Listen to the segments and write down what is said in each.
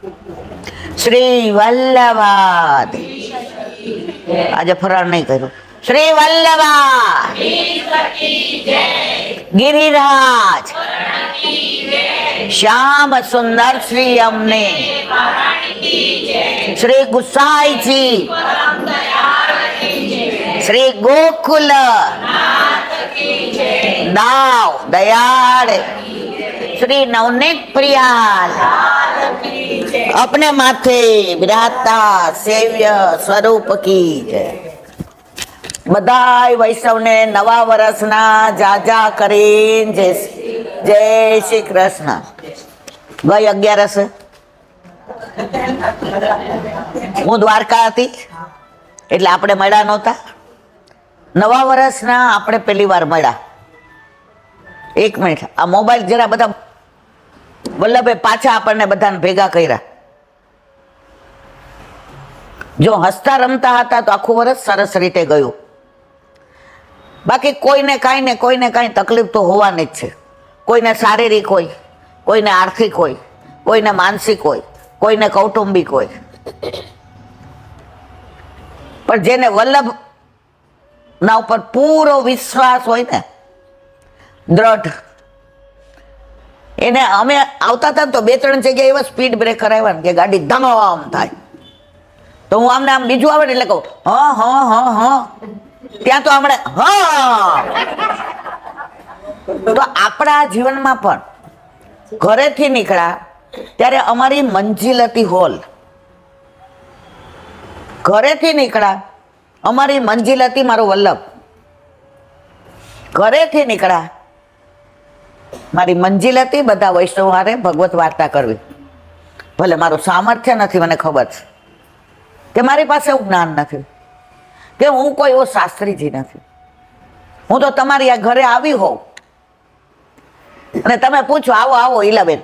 શ્રી વલ્લભા. આજે ફરાળ નહીં કર્યું. શ્રી વલ્લભા ગિરિરાજ શ્યામ સુંદર શ્રી અમને શ્રી ગુસાઈજી શ્રી ગોકુલ દાવ દયાળ શ્રી નવનીત પ્રિયાલ अपने माथे विराजता सेव्य स्वरूप की जय. बधाई वैष्णव ने नवा वर्षना जाजा કરીને જય શ્રી કૃષ્ણ. ગઈ 11 હું દ્વારકા હતી એટલે આપણે મળ્યા નહોતા. નવા વર્ષના આપણે પહેલી વાર મળ્યા. એક મિનિટ, આ મોબાઈલ જરા બધા વલ્લભે પાછા આપણને બધાને ભેગા કર્યા. જો હસતા રમતા હતા તો આખું વર્ષ સરસ રીતે ગયું. બાકી કોઈને કાંઈ ને કોઈને કાંઈ તકલીફ તો હોવાની જ છે. કોઈને શારીરિક હોય, કોઈને આર્થિક હોય, કોઈને માનસિક હોય, કોઈને કૌટુંબિક હોય. પણ જેને વલ્લભ ના ઉપર પૂરો વિશ્વાસ હોય ને, દ્રઢ, એને અમે આવતા હતા તો 2-3 જગ્યાએ એવા સ્પીડ બ્રેકર આવ્યા ને કે ગાડી ધમ થાય. તો હું આમને આમ બીજું આવે એટલે કહું હા હા હા હા, ત્યાં તો આપણે હા. તો આપણા જીવનમાં પણ ઘરેથી નીકળ્યા ત્યારે અમારી મંજિલ હતી હોલ. ઘરેથી નીકળ્યા અમારી મંજિલ હતી મારો વલ્લભ. ઘરેથી નીકળ્યા મારી મંજિલ હતી બધા વૈષ્ણવ હારે ભગવત વાર્તા કરવી. ભલે મારું સામર્થ્ય નથી, મને ખબર છે કે મારી પાસે એવું જ્ઞાન નથી, કે હું કોઈ એવો શાસ્ત્રીજી નથી. હું તો તમારી આ ઘરે આવી હોઉં અને તમે પૂછો આવો આવો ઈલાબેન,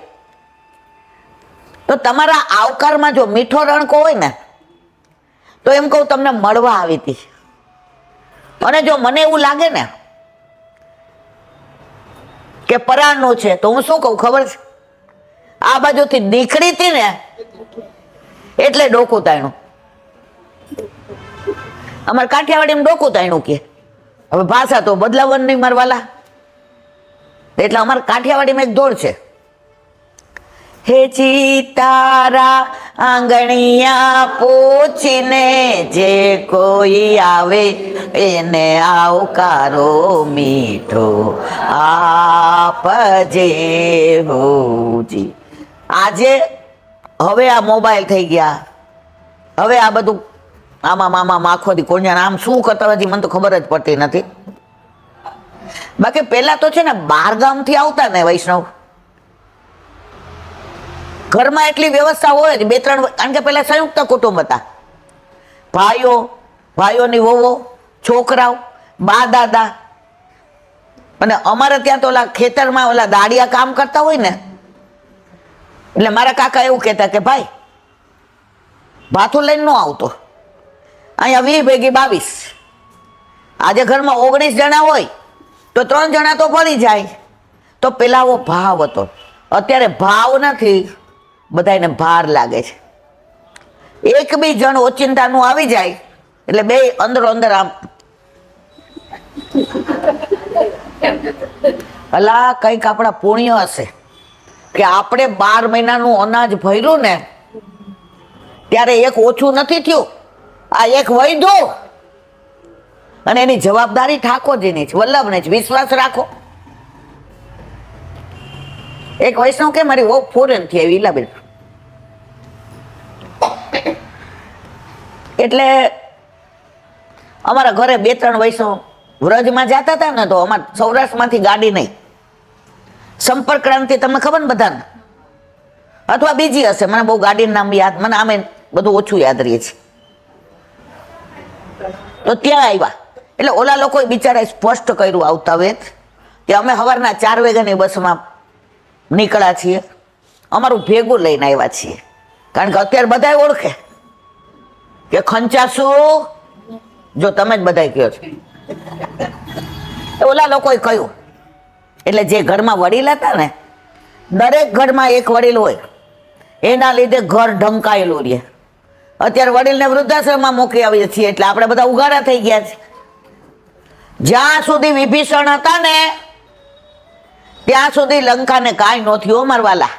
તો તમારા આવકારમાં જો મીઠો રણકો હોય ને તો એમ કહું તમને મળવા આવી હતી. અને જો મને એવું લાગે ને કે પરાણનું છે તો હું શું કહું ખબર છે, આ બાજુથી નીકળી હતી ને એટલે ડોકું તાણ્યું. અમારે કાઠિયાવાડીમાં ડોકું તાણ્યું કે હવે ભાષા તો બદલાવવાની નહીં મારવાલા. એટલે અમારે કાઠિયાવાડીમાં એક દોડ છે, હે ચિતારા આંગણિયા પૂછીને જે કોઈ આવે એને આવકારો મીઠો આપજે હોજી. આજે હવે આ મોબાઈલ થઈ ગયા, હવે આ બધું આમાં મામા આખોથી કોણ આમ શું કરતા હજી મને તો ખબર જ પડતી નથી. બાકી પહેલા તો છે ને 12 ગામથી આવતા ને વૈષ્ણવ, ઘરમાં એટલી વ્યવસ્થા હોય જ 2-3, કારણ કે પેલા સંયુક્ત કુટુંબ હતા. ભાઈઓ, ભાઈઓની વહુઓ, છોકરાઓ, બા દાદા. અને અમારે ત્યાં તો ઓલા ખેતરમાં ઓલા દાડિયા કામ કરતા હોય ને, એટલે મારા કાકા એવું કહેતા કે ભાઈ ભાથું લઈને ન આવતો, અહીંયા 20 ભેગી 22. આજે ઘરમાં 19 જણા હોય તો 3 જણા તો પડી જાય. તો પેલા આવો ભાવ હતો. અત્યારે ભાવ નથી, બધાને ભાર લાગે છે. એક બી જણ ઓચિંતાનું આવી જાય એટલે બે અંદરો અંદર આમ અલા કંઈક આપણા પુણ્ય હશે કે આપણે 12 મહિનાનું અનાજ ભર્યું ને ત્યારે એક ઓછું નથી થયું, આ એક વધ્યું. અને એની જવાબદારી ઠાકોરજીની છે, વલ્લભને જ. વિશ્વાસ રાખો. એક વૈષ્ણવ કે મારી વહુ ફોરેન થી આવી ઈલાબેન, એટલે અમારા ઘરે 2-3 વૈષ્ણવ વ્રજમાં જતા હતા ને તો અમારે સૌરાષ્ટ્રમાંથી ગાડી નહીં. સંપર્ક ક્રાંતિ તમને ખબર ને બધાને, અથવા બીજી હશે, મને બહુ ગાડીનું નામ યાદ, મને આમે બધું ઓછું યાદ રહે છે. તો ત્યાં આવ્યા એટલે ઓલા લોકોએ બિચારા સ્પષ્ટ કર્યું આવતા વેત કે અમે સવારના 4 વાગ્યાની બસમાં નીકળ્યા છીએ, અમારું ભેગું લઈને આવ્યા છીએ. કારણ કે અત્યારે બધા ઓળખે કે ખંચાશું, જો તમે જ બધા કહો છો. ઓલા લોકોએ કહ્યું એટલે જે ઘરમાં વડીલ હતા ને, દરેક ઘરમાં એક વડીલ હોય એના લીધે ઘર ઢંકાયેલું રહે. અત્યારે વડીલને વૃદ્ધાશ્રમમાં મૂકી આવીએ છીએ એટલે આપણે બધા ઉગાડા થઈ ગયા છે. જ્યાં સુધી વિભીષણ હતા ને ત્યાં સુધી લંકાને કાંઈ ન થયું મારવાલા.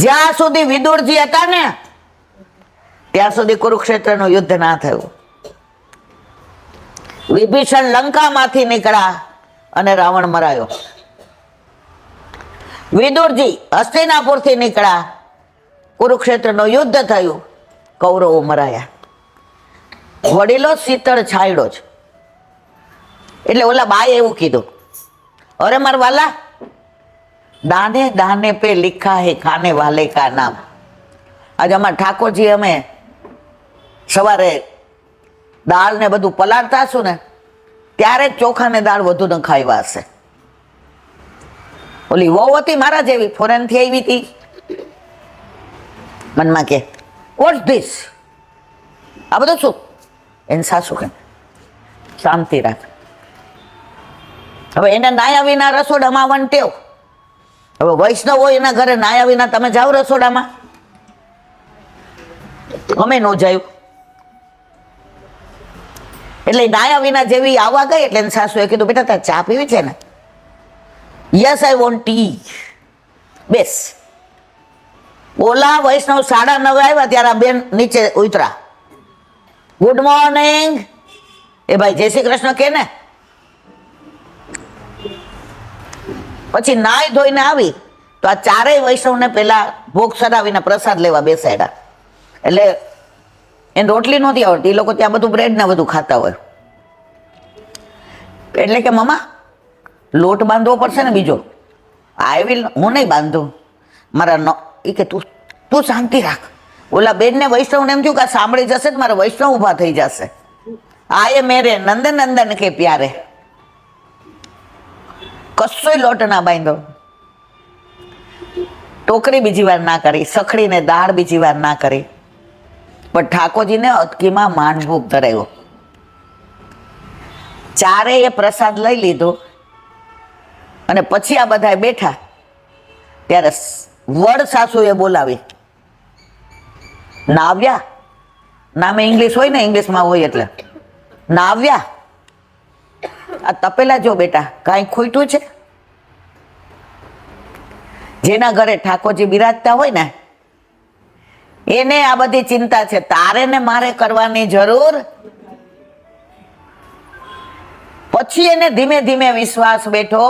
જ્યાં સુધી વિદુરજી હતા ને ત્યાં સુધી કુરુક્ષેત્રનું યુદ્ધ ના થયું. વિભીષણ લંકામાંથી નીકળ્યા અને રાવણ મરાયો. વિદુરજી હસ્તિનાપુરથી નીકળ્યા, કુરુક્ષેત્રનું યુદ્ધ થયું, કૌરવો મરાયા. વડીલો શીતળ છાયડો છે. એટલે ઓલા બાએ એવું કીધું, અરે માર વાલા, દાને દાને પે લિખા હે ખાને વાલે કા નામ. આજે અમારા ઠાકોરજી અમે સવારે દાળ ને બધું પલાળતા છું ને ત્યારે જ ચોખા ને દાળ વધુ ન ખાવા હશે. ઓલી વહુ હતી મારા જેવી, ફોરેન થી આવી હતી, મનમાં કે વોટ ધીસ, આ બધું શું? એને સાસુ કે શાંતિ રાખ. હવે એને નાયા વિના રસોડામાં આવવાની ટેવ. હવે વૈષ્ણવ હોય એના ઘરે નાયા વિના તમે જાઓ રસોડામાં? અમે ન જાયું. એટલે નાયા વિના જેવી આવવા ગઈ એટલે એની સાસુએ કીધું, બેટા તારે ચા પીવી છે ને? Yes I want tea. બેસ. ઓલા વૈષ્ણવ 9:30 આવ્યા ત્યારે આ બેન નીચે ઉતરા. Good morning. એ ભાઈ જય શ્રી કૃષ્ણ કે ને. પછી નાઈ ધોઈને આવી તો આ ચારેય વૈષ્ણવને પેલા ભોગ ચડાવીને પ્રસાદ લેવા બેસાડ્યા. એટલે એને રોટલી નહોતી આવડતી, એ લોકો ત્યાં બધું બ્રેડ ને બધું ખાતા હોય. એટલે કે મમ્મા લોટ બાંધવો પડશે ને બીજો. આઈ હું નહીં બાંધું, મારા એ કે તું શાંતિ રાખ. ઓલા બેન ને વૈષ્ણવને એમ થયું કે સાંભળી જશે તો મારા વૈષ્ણવ ઊભા થઈ જશે. આયે મેરે નંદન નંદન કે પ્યારે. કશોય લોટ ના બાંધો. ટોકરી બીજી વાર ના કરી, સખડીને દાળ બીજી વાર ના કરી, પણ ઠાકોરજીને અટકીમાં માંડભોગ ધરાયો. ચારેય પ્રસાદ લઈ લીધો અને પછી આ બધા બેઠા ત્યારે વડ સાસુએ બોલાવી. નાવ્યા, નામે ઇંગ્લિશ હોય ને, ઇંગ્લિશમાં હોય એટલે નાવ્યા, આ તપેલા જો બેટા, કાંઈ ખોટું છે? જેના ઘરે ઠાકોરજી બિરાજતા હોય ને એને આ બધી ચિંતા છે, તારે ને મારે કરવાની જરૂર. પછી એને ધીમે ધીમે વિશ્વાસ બેઠો,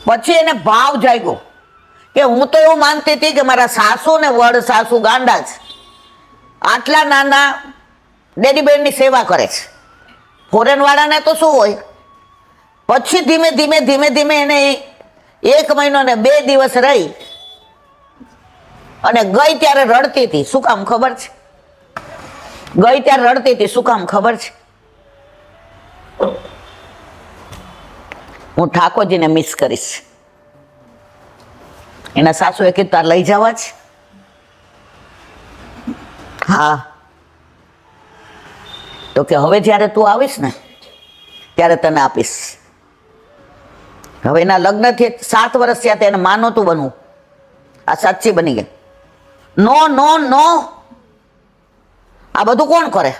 પછી એને ભાવ જાગ્યો કે હું તો એવું માનતી હતી કે મારા સાસુ ને વડ સાસુ ગાંડા છે, આટલા નાના ડેડી બેનની સેવા કરે છે. ફોરેન વાળાને તો શું હોય. પછી ધીમે ધીમે ધીમે ધીમે એને 1 મહિનો ને 2 દિવસ રહી અને ગઈ ત્યારે રડતી હતી. શું કામ ખબર છે? ગઈ ત્યારે રડતી હતી. શું કામ ખબર છે? હું ઠાકોરજીને મિસ કરીશ. એના સાસુએ કીધું તાર લઈ જવા છે? હા. તો કે હવે જ્યારે તું આવીશ ને ત્યારે તને આપીશ. હવે એના લગ્નથી 7 વર્ષ થયા તેને માં નહોતું બનવું, આ સાચી બની ગઈ. નો નો નો, આ બધું કોણ કરે?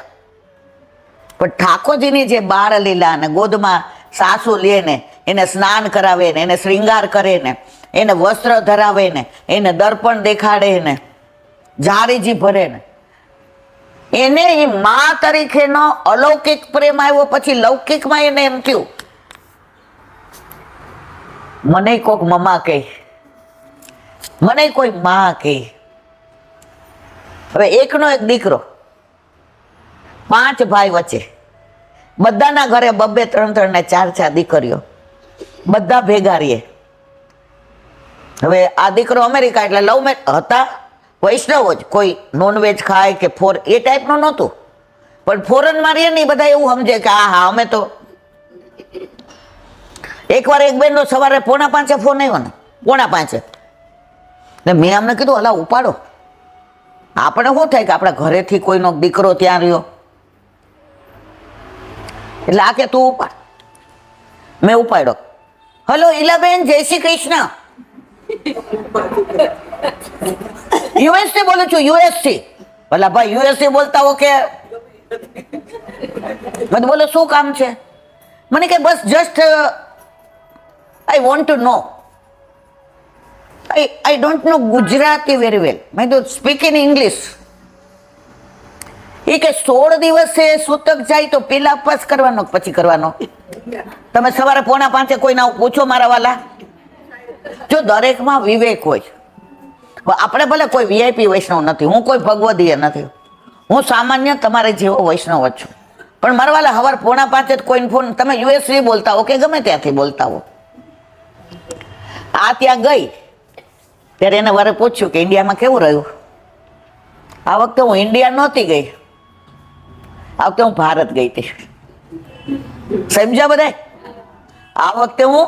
પણ ઠાકોરજીની જે બાળ લીલા ને ગોદમાં સાસુ લે ને એને સ્નાન કરાવે ને એને શ્રૃંગાર કરે ને એને વસ્ત્ર ધરાવે ને એને દર્પણ દેખાડે ને જારીજી ભરે ને એને એ મા તરીકેનો અલૌકિક પ્રેમ આવ્યો. પછી લૌકિકમાં એને એમ થયું મને કોઈક મમા કહે, મને કોઈ માં કહે. હવે એકનો એક દીકરો, 5 ભાઈ વચ્ચે, બધાના ઘરે 2-2, 3-3 ને 4-4 દીકરીઓ, બધા ભેગા રહીએ. હવે આ દીકરો અમેરિકા એટલે લવ મેરેજ હતા, વૈષ્ણવ જ, કોઈ નોનવેજ ખાય કે એ ટાઈપનું નહોતું. પણ ફોરેનમાં રહીએ ને બધા એવું સમજે કે હા અમે તો. એકવાર એક બેનનો સવારે 4:45 ફોન આવ્યો ને, 4:45 ને મેં અમને કીધું હલા ઉપાડો. આપણે શું થાય કે આપણા ઘરેથી કોઈનો દીકરો ત્યાં રહ્યો એટલે આ કે તું ઉપાડ. મેં ઉપાડ્યો. હલો ઈલાબેન, જય શ્રી કૃષ્ણ. યુએસથી બોલું છું, યુએસથી. ભલા ભાઈ યુએસથી બોલતા હો કે મને બોલો શું કામ છે? મને કે બસ just I want to know. I don't know Gujarati very well. મેં તો સ્પીક ઇન ઇંગ્લિશ. એ કે 16 દિવસે સૂતક જાય તો પેલા ઉપવાસ કરવાનો પછી કરવાનો? તમે સવારે 4:45 કોઈને પૂછો મારા વાલા, જો દરેકમાં વિવેક હોય. આપણે ભલે કોઈ વીઆઈપી વૈષ્ણવ નથી, હું કોઈ ભગવદીય નથી, હું સામાન્ય તમારે જેવો વૈષ્ણવ જ છું. પણ મારા વાલા સવારે 4:45 કોઈને ફોન, તમે યુએસથી બોલતા હો કે ગમે ત્યાંથી બોલતા હો, આ ત્યાં ગઈ ત્યારે એને વારે પૂછ્યું કે ઇન્ડિયામાં કેવું રહ્યું? આ વખતે હું ઇન્ડિયા નહોતી ગઈ, આ વખતે હું ભારત ગઈ હતી. સમજ્યા બધા? આ વખતે હું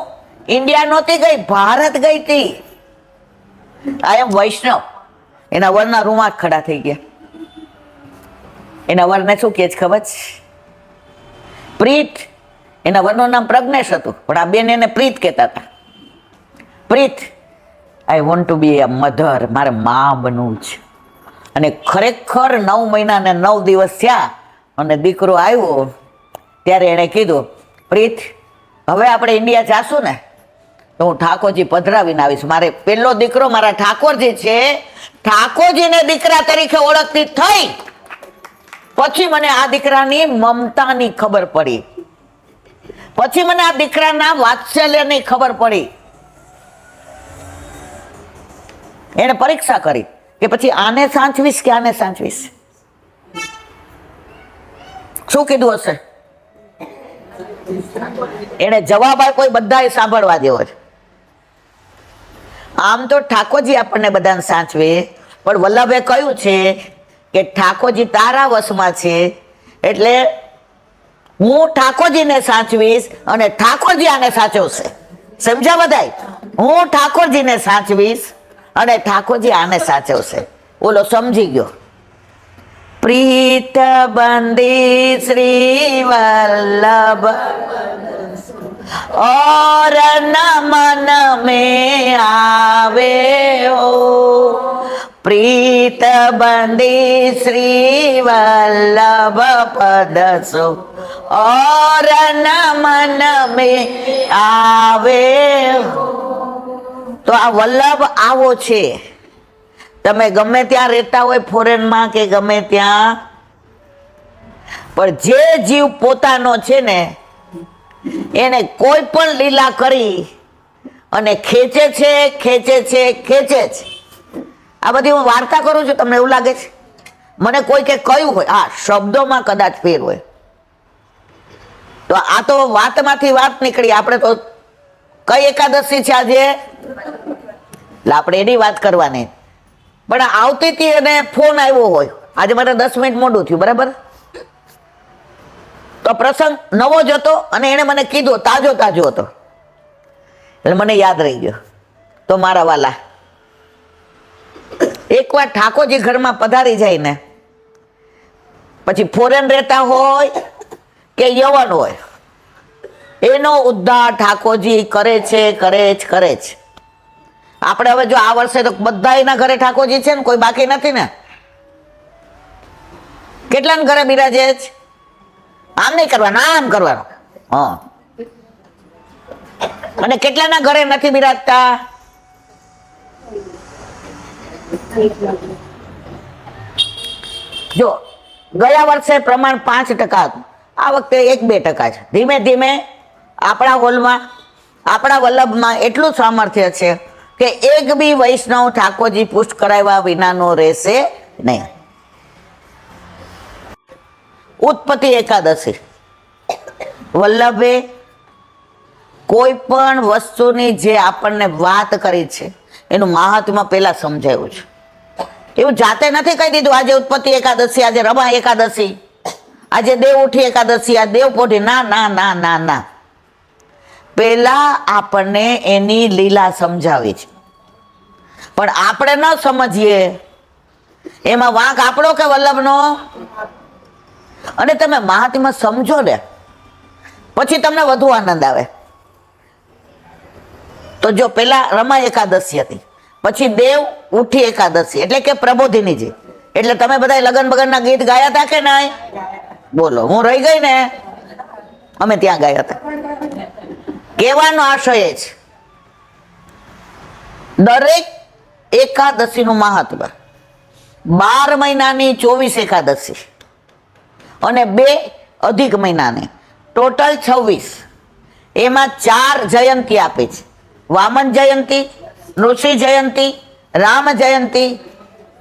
ઇન્ડિયા નહોતી ગઈ, ભારત ગઈ હતી. આ એમ વૈષ્ણવ એના વરના રૂમાં ખડા થઈ ગયા. એના વરને શું કે ખબર છે? પ્રીત. એના વરનું નામ પ્રજ્ઞેશ હતું, પણ આ બેન એને પ્રીત કહેતા હતા. Preet, I want to be a mother, મારે મા બનવું છે. અને ખરેખર 9 મહિના ને 9 દિવસ થયા અને દીકરો આવ્યો ત્યારે એણે કીધું, પ્રીત હવે આપણે ઇન્ડિયા જાશું ને તો હું ઠાકોરજી પધરાવીને આવીશ. મારે પહેલો દીકરો મારા ઠાકોરજી છે, ઠાકોરજીને દીકરા તરીકે ઓળખતી થઈ. પછી મને આ દીકરાની મમતાની ખબર પડી, પછી મને આ દીકરાના વાત્સલ્યની ખબર પડી. એને પરીક્ષા કરી કે પછી આને સાચવીશ કે આને સાચવીશ. શું કીધું હશે? એને જવાબ આપ્યો, બધાએ સાંભળવા જેવો છે. આમ તો ઠાકોરજી આપણને બધાને સાચવે, પણ વલ્લભે કહ્યું છે કે ઠાકોરજી તારા વશમાં છે, એટલે હું ઠાકોરજીને સાચવીશ અને ઠાકોરજી આને સાચવશે. સમજ્યા બધાય? હું ઠાકોરજીને સાચવીશ અને ઠાકોરજી આને સાચવશે. ઓલો સમજી ગયો. પ્રીત બંદી શ્રી વલ્લભ और नमन में आवे हो, प्रीत बंदी श्री वल्लभ पदसो और नमन में आवे हो. તો આ વલ્લભ આવો છે. તમે ગમે ત્યાં રહેતા હોય, ફોરેનમાં કે ગમે ત્યાં, પણ જે જીવ પોતાનો છે ને એને કોઈ પણ લીલા કરી અને ખેંચે છે, ખેંચે છે, ખેંચે છે. આ બધી હું વાર્તા કરું છું, તમને એવું લાગે છે? મને કોઈ કે કહ્યું હોય, હા શબ્દોમાં કદાચ ફેર હોય, તો આ તો વાતમાંથી વાત નીકળી. આપણે તો કઈ એકાદશી છે આજે, એટલે આપણે એની વાત કરવાની. પણ આવતી હતી અને ફોન આવ્યો હોય, આજે મારે 10 મિનિટ મોડું થયું, બરાબર? તો પ્રસંગ નવો જ હતો અને એને મને કીધું, તાજો તાજો હતો, એટલે મને યાદ રહી ગયો. તો મારા વાલા, એકવાર ઠાકોરજી ઘરમાં પધારી જાય ને, પછી ફોરેન રહેતા હોય કે યવન હોય, એનો ઉદ્ધાર ઠાકોરજી કરે છે, કરે જ કરે છે. આપણે હવે જો આ વર્ષે તો બધા એના ઘરે ઠાકોરજી છે ને, કોઈ બાકી નથી ને? કેટલાના ઘરે બિરાજે છે? આમ નહીં કરવાનું, આમ કરવાનું. હા. અને કેટલાના ઘરે નથી બિરાજતા? જો ગયા વર્ષે પ્રમાણ 5% હતું, આ વખતે 1-2% છે. ધીમે ધીમે આપણા હોલમાં, આપણા વલ્લભમાં એટલું સામર્થ્ય છે કે એક બી વૈષ્ણવ ઠાકોરજી પુષ્ટ કરાવ્યા વિનાનો રહેશે નહીં. ઉત્પત્તિ એકાદશી વલ્લભે કોઈ પણ વસ્તુની જે આપણને વાત કરી છે એનું મહાત્મ્ય પહેલા સમજાવ્યું છે. એવું જાતે નથી કહી દીધું આજે ઉત્પત્તિ એકાદશી, આજે રમા એકાદશી, આજે દેવ ઉઠી એકાદશી, આ દેવ પોઢી. ના ના ના ના ના, પહેલા આપણને એની લીલા સમજાવી છે. પણ આપણે ન સમજીએ, એમાં વાંક આપણો કે વલ્લભનો? અને તમે મહાત્મ્ય સમજો ને, પછી તમને વધુ આનંદ આવે. તો જો પેલા રમા એકાદશી હતી, પછી દેવ ઉઠી એકાદશી એટલે કે પ્રબોધિનીજી. એટલે તમે બધા લગન બગનના ગીત ગાયા હતા કે નહીં? બોલો, હું રહી ગઈ ને? અમે ત્યાં ગયા હતા. કહેવાનો આશય જ દરેક એકાદશીનું મહત્વ. 12 મહિનાની 24 એકાદશી અને 2 અધિક મહિનાની ટોટલ 26. એમાં 4 જયંતી આપી છે: વામન જયંતી, ઋષિ જયંતી, રામ જયંતી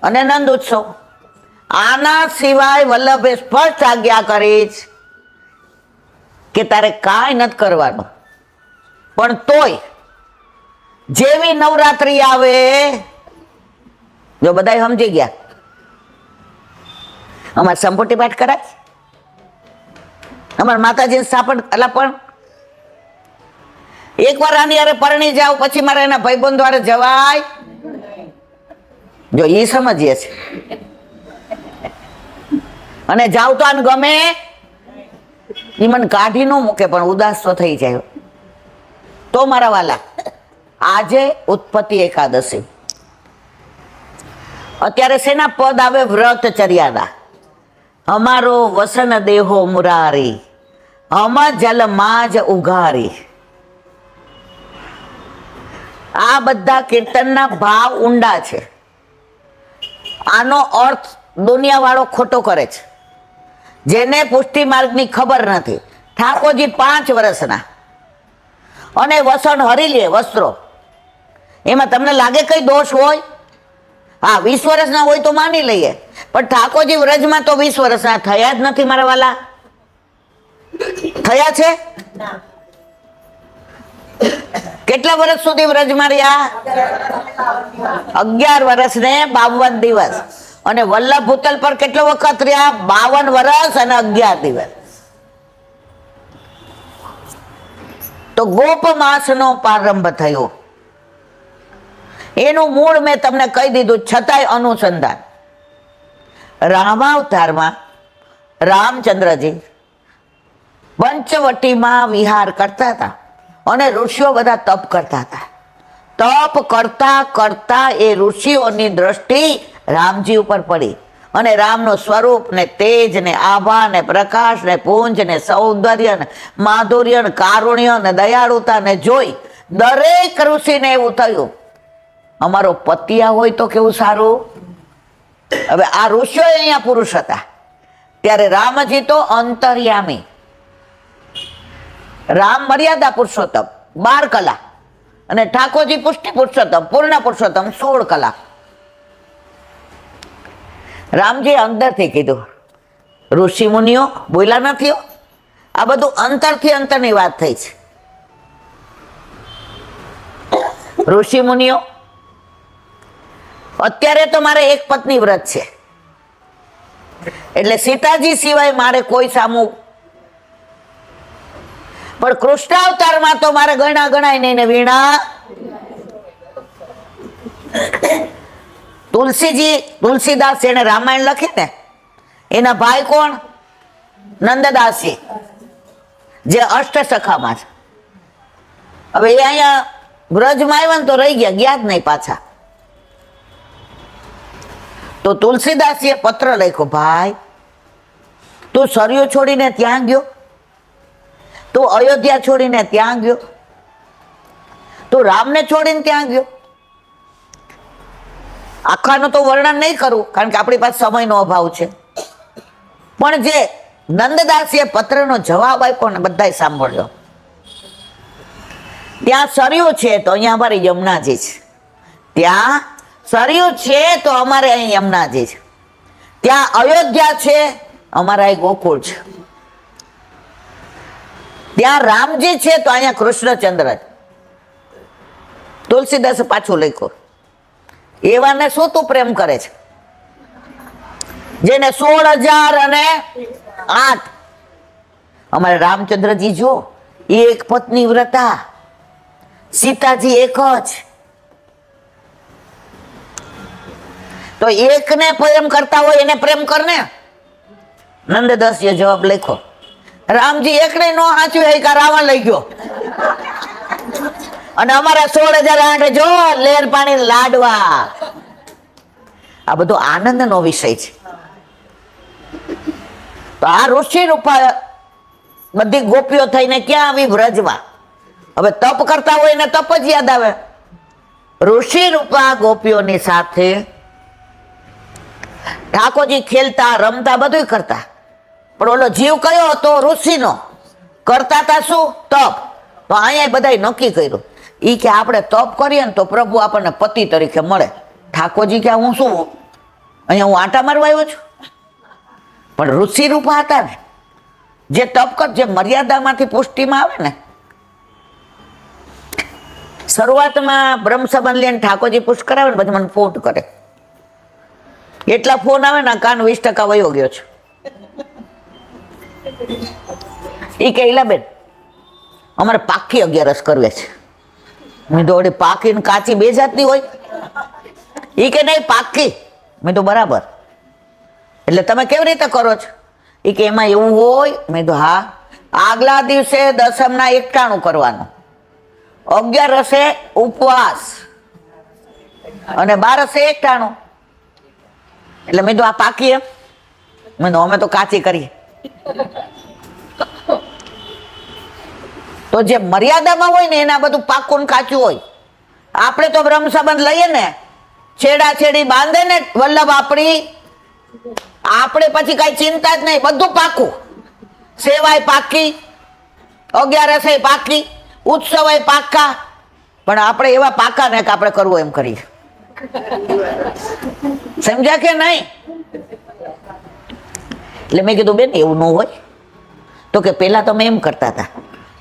અને નંદ ઉત્સવ. આના સિવાય વલ્લભે સ્પષ્ટ આજ્ઞા કરી છે કે તારે કાંઈ નથી કરવાનું, પણ તોય જેવી નવરાત્રી આવે, જો બધા સમજી ગયા, અમારે સંપૂર્તિ પાઠ કરાય, અમારા માતાજી સ્થાપન. એટલે પણ એકવાર આની યારે પરણી જાવ પછી મારે એના ભાઈબંધ દ્વારા જવાય. જો એ સમજીએ છે અને જાવ તો આને ગમે, એ મને કાઢી ન મૂકે પણ ઉદાસ તો થઈ જાય. તો મારા વાલા, આજે ઉત્પત્તિ એકાદશી. અત્યારે શેના પદ આવે? વ્રત ચર્યાના. અમારો વસન દેહો મુરારી, હમ જલ માજ ઉઘારી. આ બધા કીર્તનના ભાવ ઊંડા છે. આનો અર્થ દુનિયાવાળો ખોટો કરે છે, જેને પુષ્ટિ માર્ગની ખબર નથી. ઠાકોરજી 5 વર્ષના અને વસણ હરી લે વસ્ત્રો, એમાં તમને લાગે કઈ દોષ હોય? હા, 20 વર્ષના હોય તો માની લઈએ, પણ ઠાકોરજી વ્રજમાં તો 20 વર્ષના થયા જ નથી મારા વાલા. થયા છે? કેટલા વર્ષ સુધી વ્રજમાં રહ્યા? 11 વર્ષ ને 52 દિવસ. અને વલ્લભ ભૂતલ પર કેટલો વખત રહ્યા? 52 વર્ષ અને 11 દિવસ. તો ગોપ માસનો પ્રારંભ થયો. એનું મૂળ મેં તમને કહી દીધું, છતાંય અનુસંધાન. રામાવતારમાં રામચંદ્રજી પંચવટીમાં વિહાર કરતા હતા અને ઋષિઓ બધા તપ કરતા હતા. તપ કરતા કરતા એ ઋષિઓની દ્રષ્ટિ રામજી ઉપર પડી અને રામનું સ્વરૂપ ને તેજ ને આભા ને પ્રકાશ ને પુંજ ને સૌંદર્ય ને માધુર્ય ને કારુણ્ય ને દયાળુતા ને જોઈ દરેક ઋષિને એવું થયું, અમારો પતિયા હોય તો કેવું સારું. હવે આ ઋષિઓ અહીંયા પુરુષ હતા, ત્યારે રામજી તો અંતર્યામી. રામ મર્યાદા પુરુષોત્તમ 12 કલા અને ઠાકોરજી પુષ્ટિ પુરુષોત્તમ પૂર્ણ પુરુષોત્તમ 16 કલા. રામજી અંદરથી કીધું, ઋષિ મુનિઓ બોલ્યા નથી. આ બધું અંતરથી અંતરની વાત થઈ છે. ઋષિ મુનિઓ, અત્યારે તો મારે એક પત્ની વ્રત છે, એટલે સીતાજી સિવાય મારે કોઈ સામું, પણ કૃષ્ણાવતારમાં તો મારે ગણા ગણાય નહીં ને વીણા. તુલસીદાસ એને રામાયણ લખી ને, એના ભાઈ કોણ? નંદદાસજી, જે અષ્ટસખામાં છે. હવે એ અહીંયા વ્રજમાં આવ્યા ને તો રહી ગયા જ નહીં પાછા. તો તુલસીદાસજીએ પત્ર લખ્યો, ભાઈ તું સરયુ છોડીને ત્યાં ગયો, તું અયોધ્યા છોડીને ત્યાં ગયો, તું રામને છોડીને ત્યાં ગયો. આખાનું તો વર્ણન નહીં કરું કારણ કે આપણી પાસે સમયનો અભાવ છે, પણ જે નંદદાસીએ પત્રનો જવાબ આપ્યો ને બધાય સાંભળ્યો. ત્યાં સરયુ છે તો અહીંયા અમારી યમુનાજી છે, ત્યાં સરયુ છે તો અમારે અહીં યમુનાજી છે, ત્યાં અયોધ્યા છે, અમારા અહીં ગોકુળ છે, ત્યાં રામજી છે તો અહીંયા કૃષ્ણચંદ્ર. તુલસીદાસે પાછું લખ્યું, એવાને શું તું પ્રેમ કરે છે જેને 16,008. અમારે રામચંદ્રજી જો એક પત્ની વ્રતા, સીતાજી એક જ. તો એકને પ્રેમ કરતા હોય એને પ્રેમ કરને. નંદદાસીએ જવાબ લખ્યો, રામજી એકને નો સાચું હોય કે રાવણ લઈ ગયો. અને અમારા 16,008 જો લેર પાણી લાડવા. આ બધો આનંદનો વિષય છે. તો આ ઋષિ રૂપા બધી ગોપીઓ થઈને ક્યાં આવી? વ્રજમાં. હવે તપ કરતા હોય ને તપ જ યાદ આવે. ઋષિ રૂપા ગોપીઓની સાથે ઠાકોરજી ખેલતા રમતા બધું કરતા, પણ ઓલો જીવ કયો હતો? ઋષિનો. કરતા હતા શું? તપ. તો અહીંયા બધા નક્કી કર્યું ઈ કે આપણે તપ કરીએ ને તો પ્રભુ આપણને પતિ તરીકે મળે. ઠાકોરજી કે હું શું અહીંયા હું આંટા મારવા આવ્યો છું? પણ ઋષિ રૂપા હતા ને, જે તપ કર, જે મર્યાદામાંથી પુષ્ટિમાં આવે ને. શરૂઆતમાં બ્રહ્મ સંબંધ લઈને ઠાકોરજી પુષ્ટ કરાવે ને પછી મને ફોન કરે. એટલા ફોન આવે ને કાન 20% વયો ગયો છે. એ કે ઈલાબેન અમારે પાકી 11 કરવે છે. મેં તો પાકી ને કાચી બે જાતની હોય. એ કે નહીં પાકી. મેં તો બરાબર. એટલે તમે કેવી રીતે કરો છો? એ કે એમાં એવું હોય. મેં તો હા, આગલા દિવસે દસમના 91 કરવાનું, 11 ઉપવાસ અને 12 91. એટલે મેં તો આ પાકી એમ? મેં તો અમે તો કાચી કરીએ. તો જે મર્યાદામાં હોય ને એના બધું પાકું ને કાચું હોય. આપણે તો બ્રહ્મ સંબંધ લઈએ ને, છેડા છેડી બાંધે ને વલ્લભ આપણી, આપણે પછી કઈ ચિંતા જ નહીં, બધું પાકું. સેવાય પાકી, 11 પાકી, ઉત્સવ પાકા. પણ આપણે એવા પાકા ને કે આપણે કરવું એમ કરીએ. સમજ્યા કે નહીં? એટલે મેં કીધું બેન એવું ન હોય. તો કે પેલા તો મેં એમ કરતા હતા.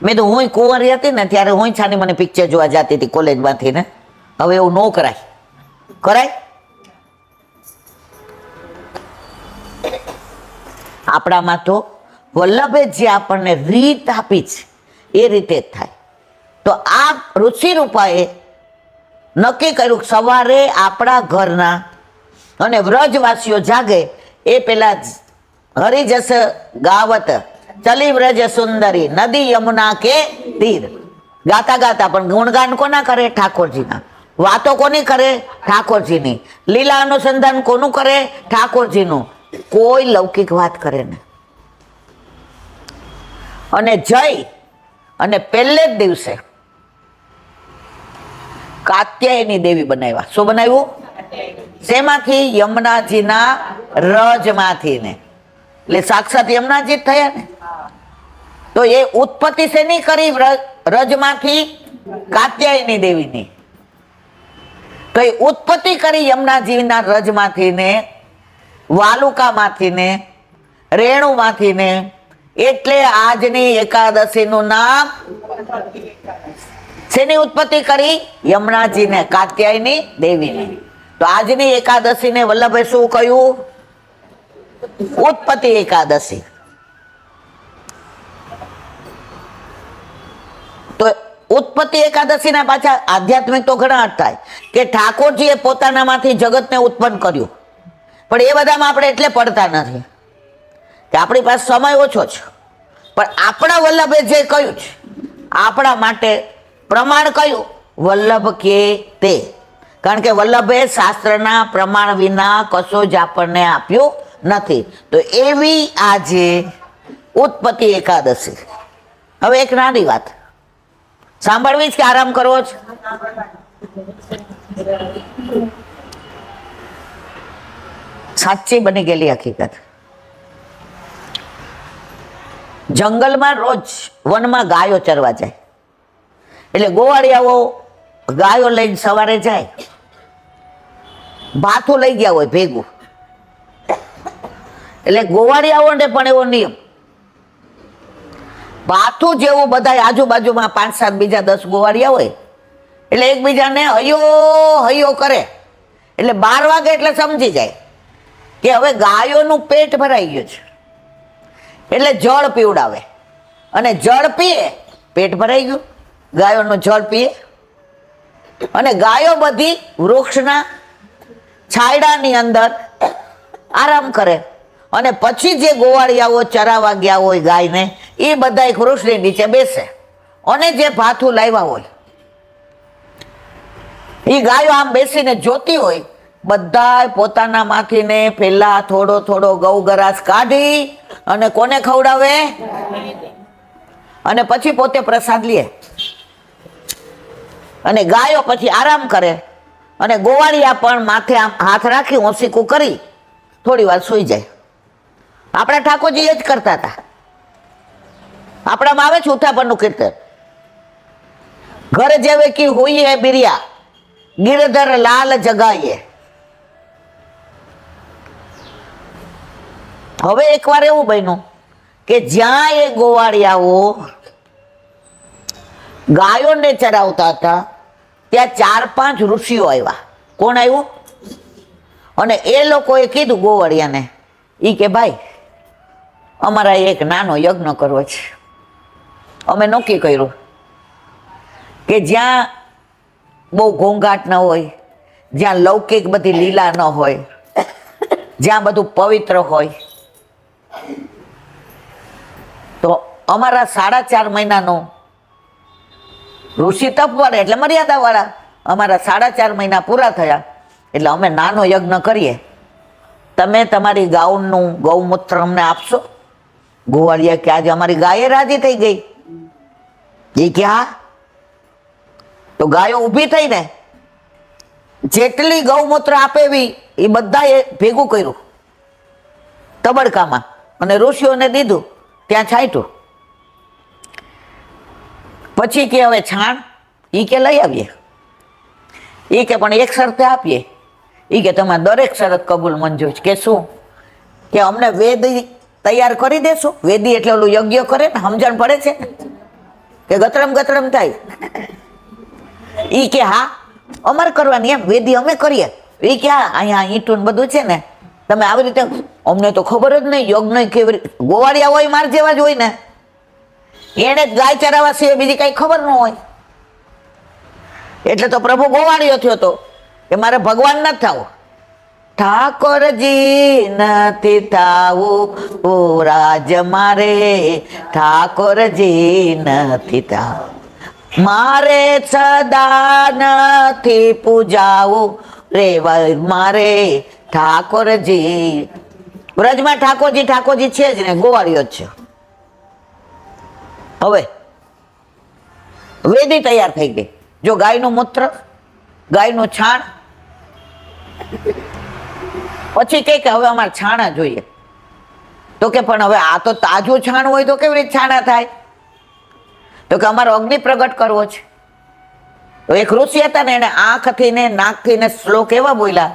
મેં તો હું કુંવરી હતી ને ત્યારે હું છાની મને પિક્ચર જોવા જતી હતી કોલેજમાંથી ને. હવે એવું ન કરાય. કરાય? આપણામાં તો વલ્લભે જે આપણને રીત આપી છે એ રીતે જ થાય. તો આ ઋષિ રૂપાએ નક્કી કર્યું સવારે આપણા ઘરના અને વ્રજવાસીઓ જાગે એ પેલા હરિજસ ગાવત ચલી વ્રજ સુંદરી નદી યમુના કે તીર. ગાતા ગાતા પણ ગુણગાન કોના કરે? ઠાકોરજીના. વાતો કોની કરે? ઠાકોરજીની. લીલા અનુસંધાન કોનું કરે? ઠાકોરજીનું. કોઈ લૌકિક વાત કરે ને. અને જઈ અને પહેલે જ દિવસે કાત્યાયની દેવી બનાવ્યા. શું બનાવ્યું? શેમાંથી? યમુનાજીના રજમાંથી ને. એટલે સાક્ષાત યમુનાજી જ થયા ને. તો એ ઉત્પત્તિ શેની કરી? રજમાંથી કાત્યાયની દેવીની. તો એ ઉત્પત્તિ કરી યમુનાજીના રજમાંથી ને, વાલુકામાંથી ને, રેણુમાંથી ને. એટલે આજની એકાદશીનું નામ શેની ઉત્પત્તિ કરી? યમુનાજીને, કાત્યાયની દેવીની. તો આજની એકાદશીને વલ્લભે શું કહ્યું? ઉત્પત્તિ એકાદશી. તો ઉત્પત્તિ એકાદશીના પાછા આધ્યાત્મિક તો ઘણા અર્થ થાય કે ઠાકોરજીએ પોતાનામાંથી જગતને ઉત્પન્ન કર્યું. પણ એ બધામાં આપણે એટલે પડતા નથી કે આપણી પાસે સમય ઓછો છે. પણ આપણા વલ્લભે જે કહ્યું છે આપણા માટે પ્રમાણ કયું? વલ્લભ કે તે. કારણ કે વલ્લભે શાસ્ત્રના પ્રમાણ વિના કશું જ આપણને આપ્યું નથી. તો એવી આજે ઉત્પત્તિ એકાદશી. હવે એક નાની વાત સાંભળવી જ કે આરામ કરવો છે? સાચી બની ગયેલી હકીકત. જંગલમાં રોજ વનમાં ગાયો ચરવા જાય. એટલે ગોવાળિયાઓ ગાયો લઈને સવારે જાય, ભાથું લઈ ગયા હોય ભેગું. એટલે ગોવાળિયાઓને પણ એવો નિયમ, ભાથું જેવું બધા આજુબાજુમાં 5-7 બીજા 10 ગોવાળિયા હોય એટલે એકબીજાને હૈયો હૈયો કરે. એટલે 12 વાગે એટલે સમજી જાય કે હવે ગાયોનું પેટ ભરાઈ ગયું છે. એટલે જળ પીવડાવે અને જળ પીએ, પેટ ભરાઈ ગયું. ગાયોનું જળ પીએ અને ગાયો બધી વૃક્ષના છાયડાની અંદર આરામ કરે. અને પછી જે ગોવાળિયાઓ ચરાવવા ગયા હોય ગાયને એ બધા એક વૃક્ષની નીચે બેસે અને જે ભાથું લાવ્યા હોય એ ગાયો આમ બેસીને જોતી હોય, બધા પોતાના માંથીને પેલા થોડો થોડો ગૌગરાસ કાઢી અને કોને ખવડાવે, અને પછી પોતે પ્રસાદ લે, અને ગાયો પછી આરામ કરે, અને ગોવાળિયા પણ માથે આમ હાથ રાખી ઓસીકું કરી થોડી વાર સૂઈ જાય. આપણા ઠાકોરજી એ જ કરતા હતા. આપણામાં આવે છે ઉઠાપણનું કીર્તન, ઘર જેવે કી હોઈ હે બિરિયા, ગિરધર લાલ જગાઈએ. હવે એકવાર એવું બન્યું કે જ્યાં એ ગોવાળિયાઓ ગાયોને ચરાવતા હતા ત્યાં 4-5 ઋષિઓ આવ્યા. કોણ આવ્યું? અને એ લોકોએ કીધું ગોવાળિયાને, ઈ કે ભાઈ અમારા એક નાનો યજ્ઞ કરવો છે. અમે નક્કી કર્યું કે જ્યાં બહુ ઘોંઘાટ ન હોય, જ્યાં લૌકિક બધી લીલા ન હોય, જ્યાં બધું પવિત્ર હોય, તો અમારા 4.5 મહિનાનો ઋષિ તપ વાળા એટલે મર્યાદા વાળા, અમારા 4.5 મહિના પૂરા થયા એટલે અમે નાનો યજ્ઞ કરીએ, તમે તમારી ગાઉનું ગૌમૂત્ર અમને આપશો? ગોવાળિયા કે આજે અમારી ગાયે રાજી થઈ ગઈ. એ કે હા. તો ગાયો ઊભી થઈને જેટલી ગૌમૂત્ર આપે એવી એ બધાએ ભેગું કર્યું તબડકામાં, અને ઋષિઓને દીધું, ત્યાં છાંટ્યું. પછી કે હવે છાણ ઈ કે લઈ આવીએ. એ કે પણ એક શરતે આપીએ. એ કે તમારે દરેક શરત કબૂલ મંજૂર છે. કે શું? કે અમને વેદ તૈયાર કરી દેશો. વેદી એટલે ઓલું યજ્ઞ કરે ને, સમજણ પડે છે કે ગતરમ ગતરમ થાય. ઈ કે હા અમારે કરવાની, એમ વેદી અમે કરીએ. એ કે હા અહીંયા ઈંટું બધું છે ને, તમે આવી રીતે, અમને તો ખબર જ નહીં યજ્ઞ કેવી રીતે. ગોવાળિયા હોય માર જેવા જ હોય ને, એને ગાય ચરાવવા સિવાય બીજી કઈ ખબર ન હોય. એટલે તો પ્રભુ ગોવાળિયો થયો હતો કે મારે ભગવાન નથી થવું. ઠાકોરજી નથી થાવું ઓ રાજ મારે, ઠાકોરજી નથી થાવું મારે, સદા નથી પૂજાવું રે મારે, ઠાકોરજી. વ્રજમાં ઠાકોરજી ઠાકોરજી છે જ ને, ગોવાળિયો જ છે. હવે વેદી તૈયાર થઈ ગઈ. જો ગાયનું મૂત્ર, ગાયનું છાણ. પછી કે હવે અમારે છાણા જોઈએ. તો કે પણ હવે આ તો તાજું છાણ હોય તો કેવી રીતે છાણા થાય? તો કે અમારો અગ્નિ પ્રગટ કરવો છે. તો એક ઋષિ હતા ને, એને આંખથી ને નાકથી ને શ્લોક એવા બોલ્યા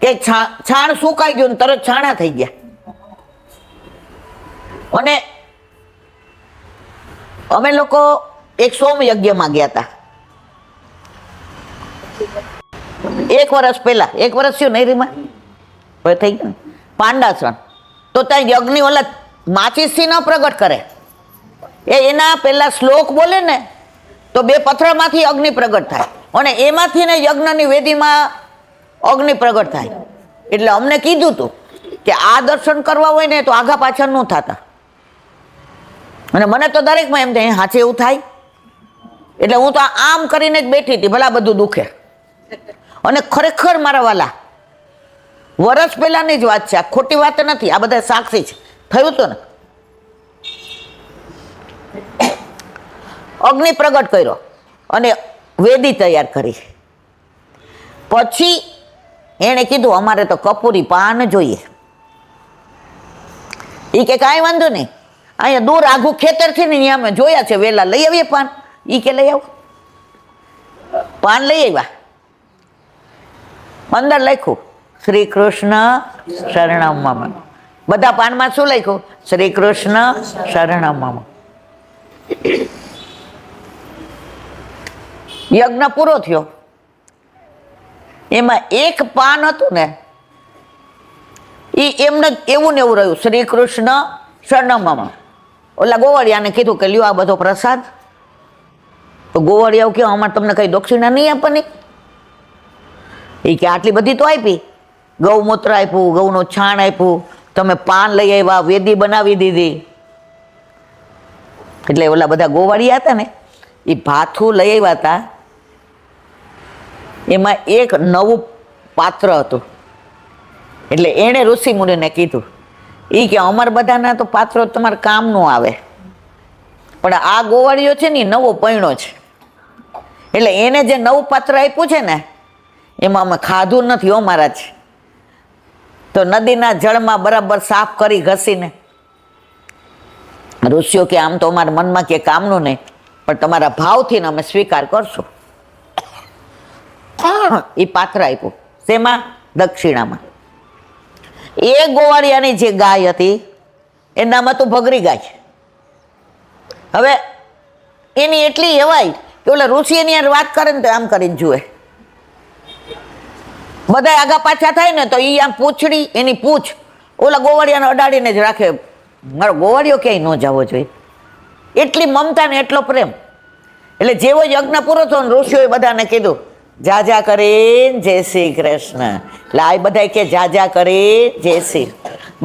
કે છાણ સુકાઈ ગયું ને તરત છાણા થઈ ગયા. અને અમે લોકો એક સોમ યજ્ઞમાં ગયા હતા 1 વર્ષ પહેલા. 1 વર્ષ થયું નહીં રીમાં, હવે થઈ ગયું પાંડાસણ. તો ત્યાં યજ્ઞની ઓલા માચીસથી ન પ્રગટ કરે, એના પેલા શ્લોક બોલે ને તો 2 પથ્થરમાંથી અગ્નિ પ્રગટ થાય, અને એમાંથી ને યજ્ઞની વેદીમાં અગ્નિ પ્રગટ થાય. એટલે અમને કીધું હતું કે આ દર્શન કરવા હોય ને તો આગા પાછળ ન થતા. અને મને તો દરેકમાં એમ થાય હાચે એવું થાય. એટલે હું તો આમ કરીને જ બેઠી હતી, ભલા બધું દુખે. અને ખરેખર મારા વાલા, વર્ષ પહેલાની જ વાત છે, આ ખોટી વાત નથી, આ બધા સાક્ષી છે, થયું હતું ને. અગ્નિ પ્રગટ કર્યો અને વેદી તૈયાર કરી. પછી એણે કીધું અમારે તો કપૂરી પાન જોઈએ. એ કે કાંઈ વાંધો નહીં, અહીંયા દૂર આઘું ખેતર છે ને, અહીંયા અમે જોયા છે વેલા, લઈ આવીએ પાન. ઈ કે લઈ આવો. પાન લઈ આવ્યા. અંદર લખ્યું શ્રી કૃષ્ણ શરણમ મમ. બધા પાનમાં શું લખ્યું? શ્રી કૃષ્ણ શરણમ મમ. યજ્ઞ પૂરો થયો. એમાં એક પાન હતું ને, એ એમને એવું ને એવું રહ્યું, શ્રી કૃષ્ણ શરણમ મમ. ઓલા ગોવાળિયાને કીધું કે લ્યો આ બધો પ્રસાદ. તો ગોવાળિયાઓ કે અમારે તમને કઈ દક્ષિણા નહીં આપવાની. એ કે આટલી બધી તો આપી, ગૌમૂત્ર આપ્યું, ગૌનું છાણ આપ્યું, તમે પાન લઈ આવ્યા, વેદી બનાવી દીધી. એટલે ઓલા બધા ગોવાળિયા હતા ને, એ ભાથું લઈ આવ્યા હતા એમાં એક નવું પાત્ર હતું. એટલે એણે ઋષિ મુનિને કીધું, એ કે અમારા બધાના તો પાત્રો તમારે કામ નો આવે, પણ આ ગોવાળિયો છે ને નવો પૈણો છે, એટલે એને જે નવું પાત્ર આપ્યું છે ને એમાં અમે ખાધું નથી હો મહારાજ. તો નદીના જળમાં બરાબર સાફ કરી ઘસીને ઋષિઓ કે આમ તો અમારા મનમાં કે કામનું નહીં, પણ તમારા ભાવથી અમે સ્વીકાર કરશું. એ પાત્ર આપ્યું શેમાં? દક્ષિણામાં. એ ગોવાળિયાની જે ગાય હતી એનું નામ હતું ભગરી ગાય. હવે એની એટલી હેવાય કે ઓલા ઋષિ એની યાર વાત કરે ને તો આમ કરીને જુએ, બધા આગા પાછા થાય ને તો એ આમ પૂંછડી એની પૂછ ઓલા ગોવાળિયાને અડાડીને જ રાખે. મારો ગોવાળિયો ક્યાંય ન જવો જોઈએ, એટલી મમતા ને એટલો પ્રેમ. એટલે જેવો યજ્ઞ પૂરો થયો ને ઋષિઓએ બધાને કીધું જા જા કરીને જય શ્રી કૃષ્ણ. એટલે આ બધા કે જા જા કરી જય શ્રી.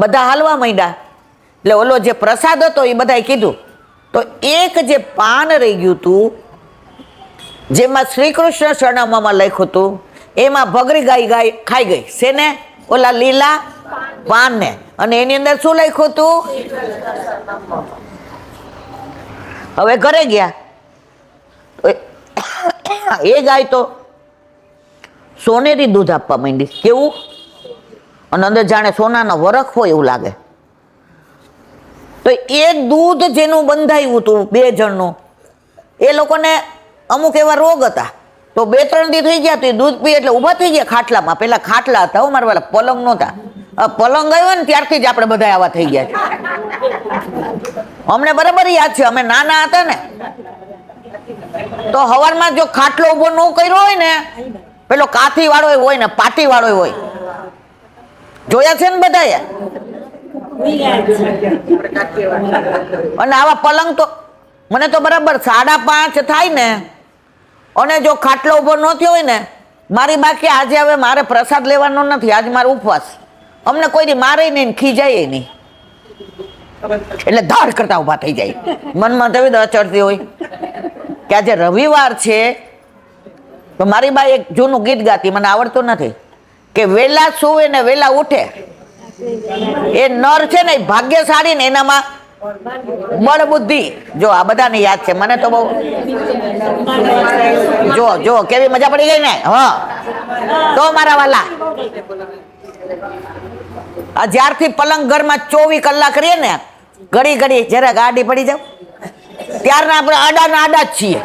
બધા હાલવા માંડ્યા. એટલે ઓલો જે પ્રસાદ હતો એ બધાએ કીધું. તો એક જે પાન રહી ગયું હતું જેમાં શ્રી કૃષ્ણ સરનામામાં લખ્યું હતું એમાં ભગરી ગાય ખાઈ ગઈ. શેને? ઓલા લીલા પાનને. અને એની અંદર શું લખ્યું હતું? હવે ઘરે ગયા એ ગાય તો સોનેરી દૂધ આપવા માંડી. કેવું? અને અંદર જાણે સોનાનો વરખ હોય એવું લાગે. તો એ દૂધ જેનું બંધાયું હતું બે જણનું, એ લોકોને અમુક એવા રોગ હતા, તો 2-3 દી થઈ ગયા તો એ દૂધ પી એટલે ઊભા થઈ ગયા ખાટલામાં. પેલા ખાટલા હતા મારા વાળા, પલંગ નહોતા. પલંગ આવ્યો ને ત્યારથી જ આપણે બધા આવા થઈ ગયા છે. અમને બરાબર યાદ છે, અમે નાના હતા ને તો હવારમાં જો ખાટલો ઊભો ન કર્યો હોય ને, પેલો કાથી વાળો હોય ને પાટી વાળો હોય, જોયા છે ને બધાએ? અને આવા પલંગ તો મને તો બરાબર 5:30 થાય ને અને જો ખાટલો ઉભો ન થયો હોય ને, મારી બાકી આજે હવે મારે પ્રસાદ લેવાનો નથી, આજ મારો ઉપવાસ. અમને કોઈ દી મારે નહીં, ખીજાય નહીં, એટલે ધાડ કરતા ઉભા થઈ જાય. મનમાં તવી ચડતી હોય કે આજે રવિવાર છે. તો મારી બા એક જૂનું ગીત ગાતી, મને આવડતું નથી, કે વેલા સુવે ને વેલા ઉઠે એ નર છે ને ભાગ્યશાળી ને એનામાં બળ બુદ્ધિ. જો આ બધાને યાદ છે, મને તો બહુ. જો જો કેવી મજા પડી ગઈ ને. હા તો મારા વાલા, આ જ્યારથી પલંગ ઘરમાં 24 કલાક રહીએ ને, ઘડી ઘડી જરા ગાડી પડી જાવ ત્યારના આપણે આડા આડા જ છીએ.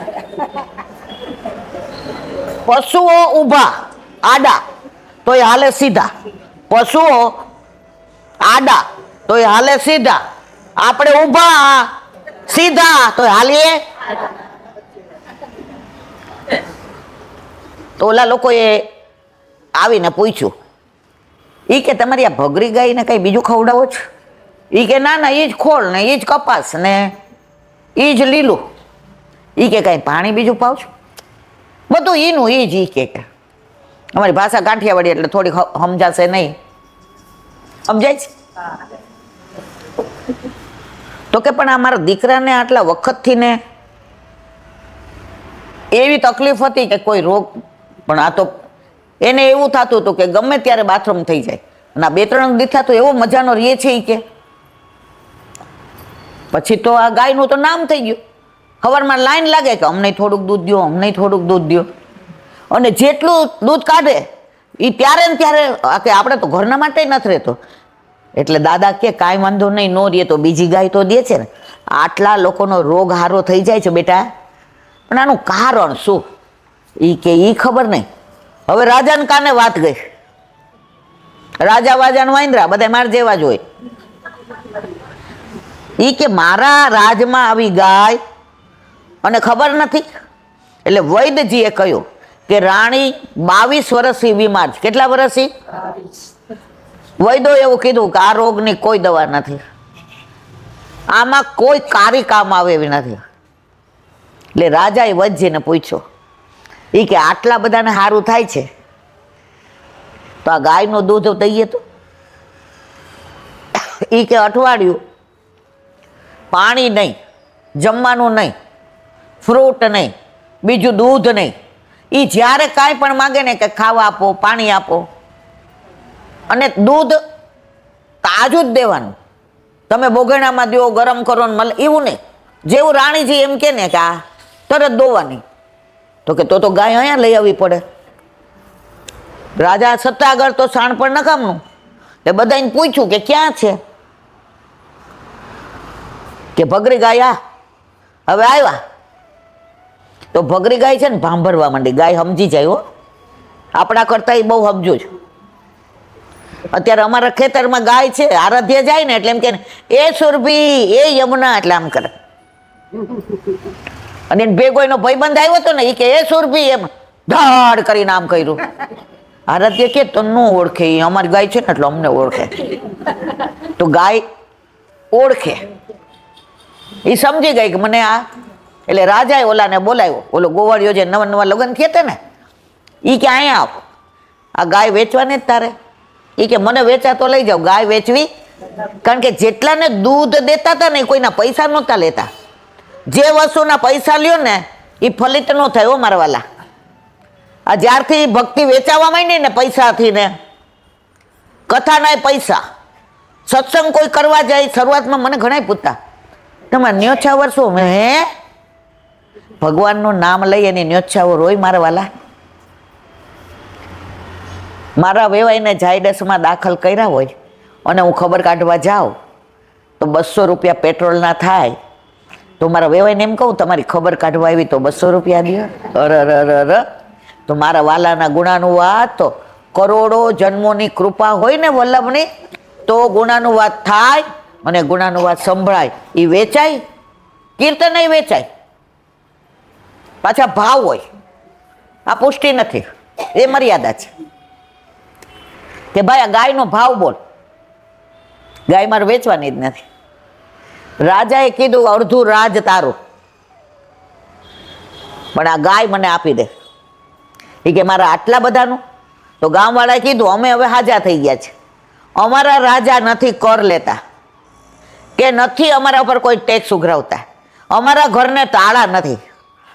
પશુઓ ઊભા આડા તો એ હાલે સીધા, પશુઓ આડા તો એ હાલે સીધા, આપણે ઊભા સીધા તો હાલીએ. તો ઓલા લોકોએ આવીને પૂછ્યું, ઈ કે તમારી આ ભગરી ગાયને કઈ બીજું ખવડાવો છો? ઈ કે ના ના, એ જ ખોળ ને એ જ કપાસ ને એ જ લીલું. ઈ કે કઈ પાણી બીજું પાવ છો? બધું ઈનું એ જ. ઈ કે અમારી ભાષા કાઠિયાવાડી એટલે થોડી સમજાશે નહીં. સમજાય છે? તો કે પણ અમારા દીકરાને આટલા વખતથી ને એવી તકલીફ હતી કે કોઈ રોગ, પણ આ તો એને એવું થતું હતું કે ગમે ત્યારે બાથરૂમ થઈ જાય. અને આ 2-3 દીથા તો એવો મજાનો રહે છે. ઈ કે પછી તો આ ગાયનું તો નામ થઈ ગયું. સવારમાં લાઈન લાગે કે અમને થોડુંક દૂધ દો, અમને થોડુંક દૂધ દો. અને જેટલું દૂધ કાઢે એ ત્યારે ને ત્યારે કે આપણે તો ઘરના માટે નથી રહેતો. એટલે દાદા કે કાંઈ વાંધો નહીં, નો રહે તો બીજી ગાય તો દે છે ને. આટલા લોકોનો રોગ હારો થઈ જાય છે બેટા, પણ આનું કારણ શું? એ કે એ ખબર નહીં. હવે રાજાને કાને વાત ગઈ, રાજા વાજાને વાંદરા બધા માર જેવા જ હોય. એ કે મારા રાજમાં આવી ગાય અને ખબર નથી. એટલે વૈદ્યજીએ કહ્યું કે રાણી 22 વર્ષથી બીમાર છે. કેટલા વર્ષથી? વૈદ્યો એવું કીધું કે આ રોગની કોઈ દવા નથી, આમાં કોઈ કારી કામ આવે એવી નથી. એટલે રાજાએ વૈદ્યને પૂછ્યો, એ કે આટલા બધાને સારું થાય છે તો આ ગાયનું દૂધ દઈએ તો? એ કે અઠવાડિયું પાણી નહીં, જમવાનું નહીં, ફ્રૂટ નહીં, બીજું દૂધ નહીં, એ જ્યારે કાંઈ પણ માગે ને કે ખાવા આપો, પાણી આપો, અને દૂધ તાજું જ દેવાનું. તમે બોગેણામાં દો, ગરમ કરો ને મળે એવું નહીં. જેવું રાણીજી એમ કે ને કે આ તરત દોવાની, તો કે તો ગાય અહીંયા લઈ આવવી પડે. રાજા સત્તા આગળ તો શાણપણ નકામનું. એટલે બધાને પૂછ્યું કે ક્યાં છે, કે ભગરી ગાય હવે આવ્યા. તો ભગરી ગાય છે ને ભાંભરવા માંડી. ગાય સમજી જાય હો, આપણા કરતા એ બહુ સમજુ છે. અત્યારે અમારા ખેતરમાં ગાય છે, આરાધ્ય જાય ને એટલે એમ કે એ સુરભી, એ યમુના, એટલે આમ કરે. અને ભેગો એનો ભાઈબંધ આવ્યો હતો ને, એ કે એ સુરભી, એમ ધાડ કરીને આમ કર્યું. આરાધ્ય કે તો ન ઓળખે, એ અમારી ગાય છે ને એટલે અમને ઓળખે. તો ગાય ઓળખે, એ સમજી ગઈ કે મને આ. એટલે રાજાએ ઓલાને બોલાવ્યો, ઓલો ગોવાળિયો જે નવા નવા લગ્ન થયા હતા ને, એ કે અહીંયા આવો, આ ગાય વેચવાની જ તારે. એ કે મને વેચા તો લઈ જાઓ, ગાય વેચવી. કારણ કે જેટલાને દૂધ દેતા હતા ને એ કોઈના પૈસા નહોતા લેતા. જે વસ્તુના પૈસા લ્યો ને એ ફલિત ન થાય હો મારા વાલા. આ જ્યારથી ભક્તિ વેચાવા માંડી ને પૈસાથી ને, કથાના પૈસા, સત્સંગ કોઈ કરવા જાય, શરૂઆતમાં મને ઘણા પૂછતા તમે ન્યોછાવર શું? હે, ભગવાનનું નામ લઈ એની ન્યોછાવર હોય મારા વાલા? મારા વેવાઈને ઝાયડસમાં દાખલ કર્યા હોય અને હું ખબર કાઢવા જાઉં તો 200 રૂપિયા પેટ્રોલના થાય, તો મારા વેવાઈને એમ કહું તમારી ખબર કાઢવા આવી તો 200 રૂપિયા દો. અર તો મારા વાલાના ગુણાનુવાદ તો કરોડો જન્મોની કૃપા હોય ને વલ્લભની, તો ગુણાનુવાદ થાય અને ગુણાનુવાદ સંભળાય. એ વેચાય, કીર્તન નહીં વેચાય. પાછા ભાવ હોય, આ પુષ્ટિ નથી, એ મર્યાદા છે. કે ભાઈ આ ગાયનો ભાવ બોલ, ગાય મારે વેચવાની જ નથી. રાજાએ કીધું અડધું રાજ તારું, પણ આ ગાય મને આપી દે. એ કે મારા આટલા બધાનું? તો ગામવાળાએ કીધું અમે હવે હાજા થઈ ગયા છે, અમારા રાજા નથી કર લેતા, કે નથી અમારા ઉપર કોઈ ટેક્સ ઉઘરાવતા, અમારા ઘરને તાળા નથી,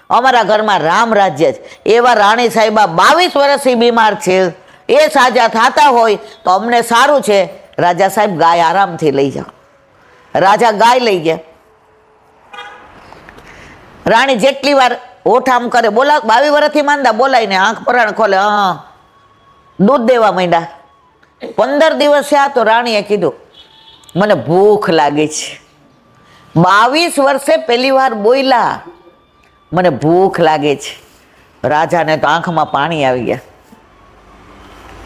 અમારા ઘરમાં રામ રાજ્ય છે. એવા રાણી સાહેબા 22 વર્ષથી બીમાર છે, એ સાજા થતા હોય તો અમને સારું છે. રાજા સાહેબ ગાય આરામથી લઈ જાઓ. રાજા ગાય લઈ ગયા. રાણી જેટલી વાર હોઠ આમ કરે, બોલા 22 વર્ષથી માંદા, બોલાઈને આંખ પરાણ ખોલે, હા દૂધ દેવા માંડ્યા. 15 દિવસ થયા તો રાણીએ કીધું મને ભૂખ લાગી છે. 22 વર્ષે પહેલી વાર બોલ્યા મને ભૂખ લાગે છે. રાજાને તો આંખમાં પાણી આવી ગયા.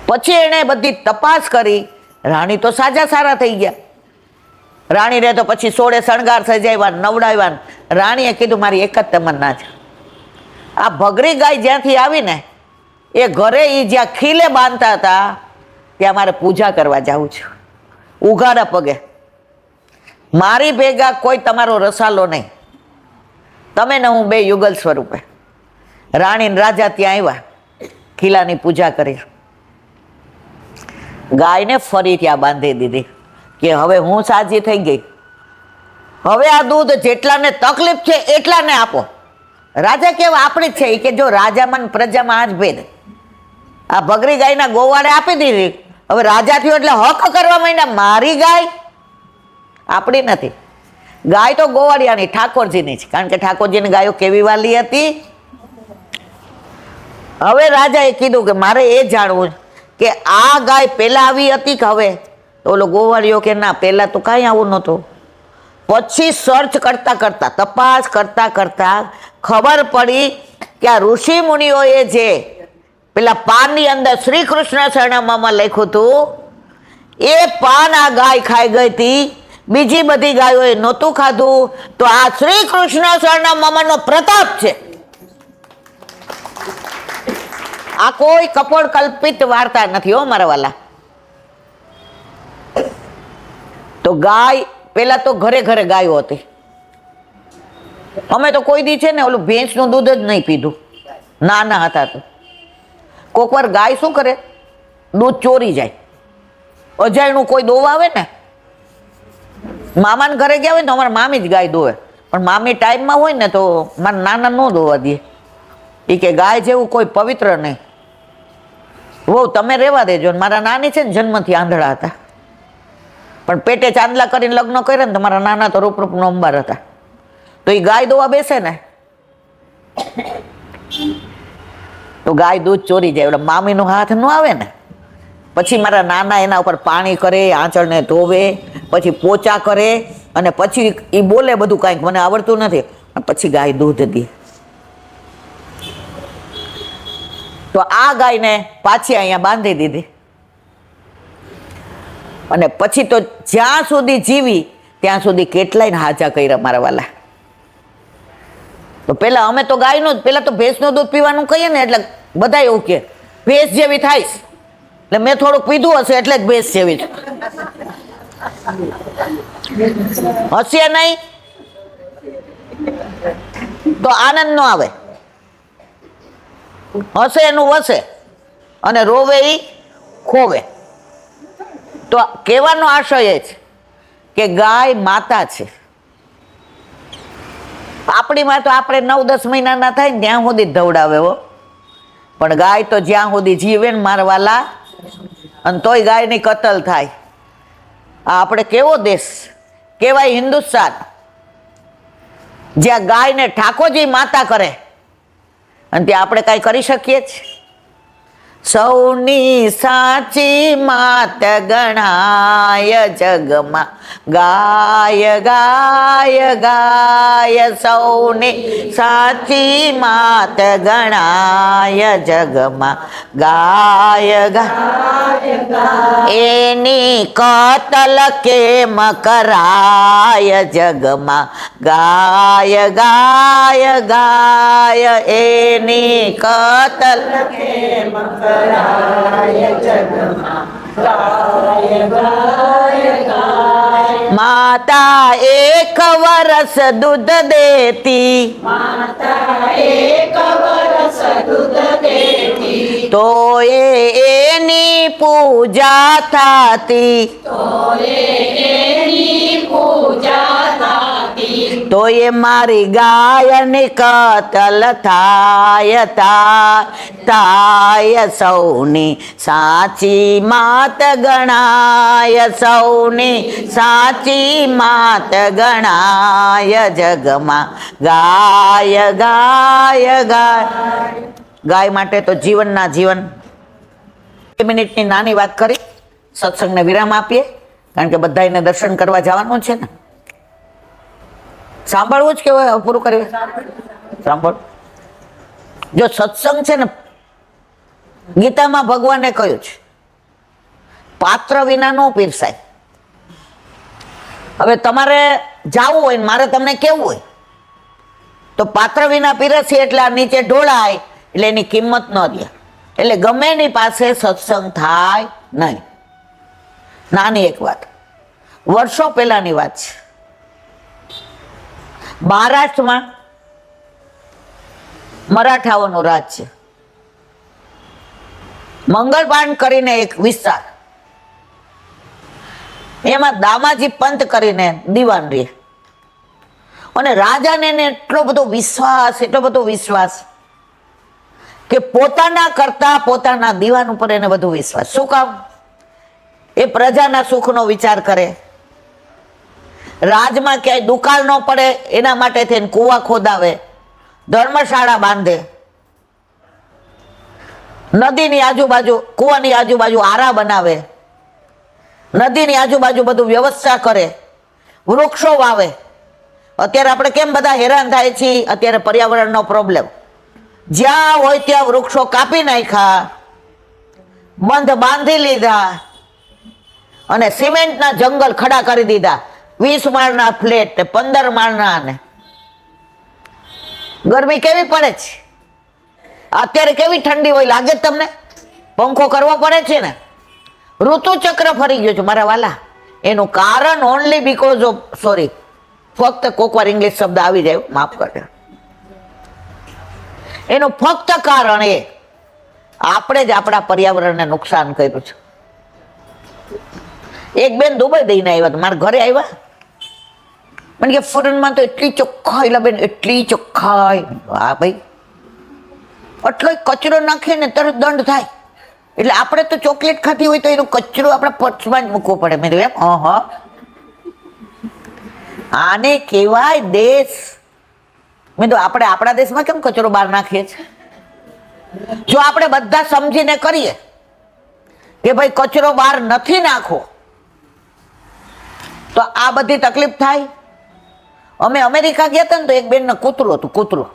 પછી એણે બધી તપાસ કરી, રાણી તો સાજા સારા થઈ ગયા. રાણીને તો પછી 16 શણગાર સજાવ્યા, નવડાવ્યા. રાણીએ કીધું મારી એક જ તમન્ના છે, આ ભગરી ગાય જ્યાંથી આવી ને એ ઘરે એ જ્યાં ખીલે બાંધતા હતા ત્યાં મારે પૂજા કરવા જવું છે, ઉઘાડા પગે. મારી ભેગા કોઈ તમારો રસાલો નહીં, તમે ને હું બે યુગલ સ્વરૂપે. રાણી ને રાજા ત્યાં આવ્યા, ખીલાની પૂજા કરી. ગાયને ફરી ત્યાં બાંધી દીધી કે હવે હું સાજી થઈ ગઈ, હવે આ દૂધ જેટલાને તકલીફ છે એટલાને આપો. રાજા કેવા આપણી જ છે, કે જો રાજામાં પ્રજામાં આ જ ભેદ. આ ભગરી ગાયના ગોવાળે આપી દીધી, હવે રાજા થયો એટલે હક કરવા માંડ્યા, મારી ગાય આપણી નથી. ગાય તો ગોવાળિયાની, ઠાકોરજીની છે, કારણ કે ઠાકોરજીની ગાયો કેવી વાલી હતી. હવે રાજાએ કીધું કે મારે એ જાણવું કે આ ગાય પહેલા આવી હતી કે હવે? તો ઓલો ગોવાળિયો કે ના, પહેલા તો કાંઈ આવું નહોતું. પછી સર્ચ કરતા કરતા, તપાસ કરતા કરતા ખબર પડી કે આ ઋષિ મુનિઓએ જે પેલા પાનની અંદર શ્રી કૃષ્ણ સરનામામાં લખ્યું હતું, એ પાન આ ગાય ખાઈ ગઈ હતી, બીજી બધી ગાયોએ નહોતું ખાધું. તો આ શ્રી કૃષ્ણ સરનામાનો પ્રતાપ છે. આ કોઈ કપોળ કલ્પિત વાર્તા નથી હો મારા વાલા. તો ગાય પેલા તો ઘરે ઘરે ગાયો હતી. અમે તો કોઈ દી છે ને ઓલું ભેંસનું દૂધ જ નહીં પીધું, નાના હતા તો. કોક વાર ગાય શું કરે, દૂધ ચોરી જાય. અજાયણું કોઈ દોવા આવે ને, મામાને ઘરે ગયા હોય ને તો અમારા મામી જ ગાય દોવે, પણ મામી ટાઈમમાં હોય ને તો મારા નાના ન દોવા દે. એ કે ગાય જેવું કોઈ પવિત્ર નહીં. વહુ તમે રહેવા દેજો. મારા નાની છે ને જન્મથી આંધળા હતા, પણ પેટે ચાંદલા કરીને લગ્ન કર્યા ને તો મારા નાના તો રૂપરૂપનો અંબાર હતા. તો એ ગાય દોવા બેસે ને તો ગાય દૂધ ચોરી જાય, એટલે મામીનો હાથ ન આવે ને. પછી મારા નાના એના ઉપર પાણી કરે, આંચળને ધોવે, પછી પોચા કરે, અને પછી એ બોલે બધું કાંઈક મને આવડતું નથી, પછી ગાય દૂધ દે. તો આ ગાયને પાછી અહીંયા બાંધી દીધી, અને પછી તો જ્યાં સુધી જીવી ત્યાં સુધી કેટલાય હાજા કર્યા મારા વાલા. તો પેલા અમે તો ગાયનું જ, પેલા તો ભેંસનું દૂધ પીવાનું કહીએ ને એટલે બધા એવું કે ભેંસ જેવી થાય, એટલે મેં થોડુંક પીધું હશે એટલે જ ભેંસ જેવી છે. હશે નહીં તો આનંદ ન આવે. હશે એનું વસે, અને રોવે ઈ ખોવે. તો કહેવાનો આશય એ છે કે ગાય માતા છે આપણી માં. તો આપણે 9-10 મહિનાના થાય ને ત્યાં સુધી ધવડાવે હો, પણ ગાય તો જ્યાં સુધી જીવે ને મારવાલા, અને તોય ગાયની કતલ થાય. આ આપણે કેવો દેશ કેવાય, હિન્દુસ્તાન, જ્યાં ગાયને ઠાકોરજી માતા કરે, અને ત્યાં આપણે કાંઈ કરી શકીએ છીએ? સૌની સાચી માત ગણાય જગમાં, ગાય ગાય ગાય. સૌની સાચી માત ગણાય જગમાં, ગાય ગાય. એની કતલ કેમ કરાય જગમાં, ગાય ગાય ગાય. એની કતલ કેમ માતા 1 વરસ દૂધ દેતી, તો એની પૂજા થાતી, તો એ મારી ગાયની કતલ થાય થાય. સૌની સાચી માત ગણાય, સૌની સાચી માત ગણાય જગમાં, ગાય ગાય ગાય. ગાય માટે તો જીવનના જીવન. 2 મિનિટની નાની વાત કરી, સત્સંગને વિરામ આપીએ, કારણ કે બધા એને દર્શન કરવા જવાનું છે ને. સાંભળવું જ કેવું પૂરું કર્યું? સાંભળ. જો સત્સંગ છે ને, ગીતામાં ભગવાને કહ્યું છે પાત્ર વિના નો પીરસાય. હવે તમારે જાવું હોય ને મારે તમને કેવું હોય તો પાત્ર વિના પીરસીએ એટલે આ નીચે ઢોળાય, એટલે એની કિંમત ન દે. એટલે ગમે એની પાસે સત્સંગ થાય નહીં. નાની એક વાત, વર્ષો પહેલાની વાત છે. મહારાષ્ટ્રમાં મરાઠાઓનું રાજ છે. મંગળપાન કરીને એક વિસ્તાર, એમાં દામાજી પંત કરીને દીવાન રહે, અને રાજાને એને એટલો બધો વિશ્વાસ કે પોતાના કરતા પોતાના દીવાન ઉપર એને વધુ વિશ્વાસ. શું કામ? એ પ્રજાના સુખનો વિચાર કરે, રાજમાં ક્યાંય દુકાળ ન પડે એના માટે થઈને કૂવા ખોદાવે, ધર્મશાળા બાંધે, નદીની આજુબાજુ, કૂવાની આજુબાજુ આરા બનાવે, નદીની આજુબાજુ બધું વ્યવસ્થા કરે, વૃક્ષો વાવે. અત્યારે આપણે કેમ બધા હેરાન થાય છીએ? અત્યારે પર્યાવરણનો પ્રોબ્લેમ. જ્યાં હોય ત્યાં વૃક્ષો કાપી નાખ્યા, બંધ બાંધી લીધા, અને સિમેન્ટના જંગલ ખડા કરી દીધા. 20 માળના ફ્લેટ, 15 માળના. ને ગરમી કેવી પડે છે અત્યારે, કેવી ઠંડી હોય લાગે જ તમને? પંખો કરવો પડે છે ને. ઋતુ ચક્ર ફરી ગયું છે મારા વાલા. એનું કારણ ઓનલી બીકોઝ ઓફ, સોરી, ફક્ત કોક વાર ઇંગ્લિશ શબ્દ આવી જાય, માફ કરજો. એનું ફક્ત કારણ એ આપણે જ આપણા પર્યાવરણને નુકસાન કર્યું છે. એક બેન દુબઈ દઈને આવ્યા, મારા ઘરે આવ્યા, મને કે ફોરેનમાં તો એટલી ચોખ્ખાઈ, બેન એટલી ચોખ્ખાઈ. હા ભાઈ, આટલો કચરો નાખીએ ને તરત દંડ થાય. એટલે આપણે તો ચોકલેટ ખાધી હોય તો એનો કચરો આપણે પર્સમાં જ મૂકવો પડે. મેં એમ આને કહેવાય દેશ. મેં તો આપણે આપણા દેશમાં કેમ કચરો બહાર નાખીએ છીએ? જો આપણે બધા સમજીને કરીએ કે ભાઈ કચરો બહાર નથી નાખવો તો આ બધી તકલીફ થાય. અમે અમેરિકા ગયા હતા ને તો એક બેન ને કૂતરું હતું. કૂતરું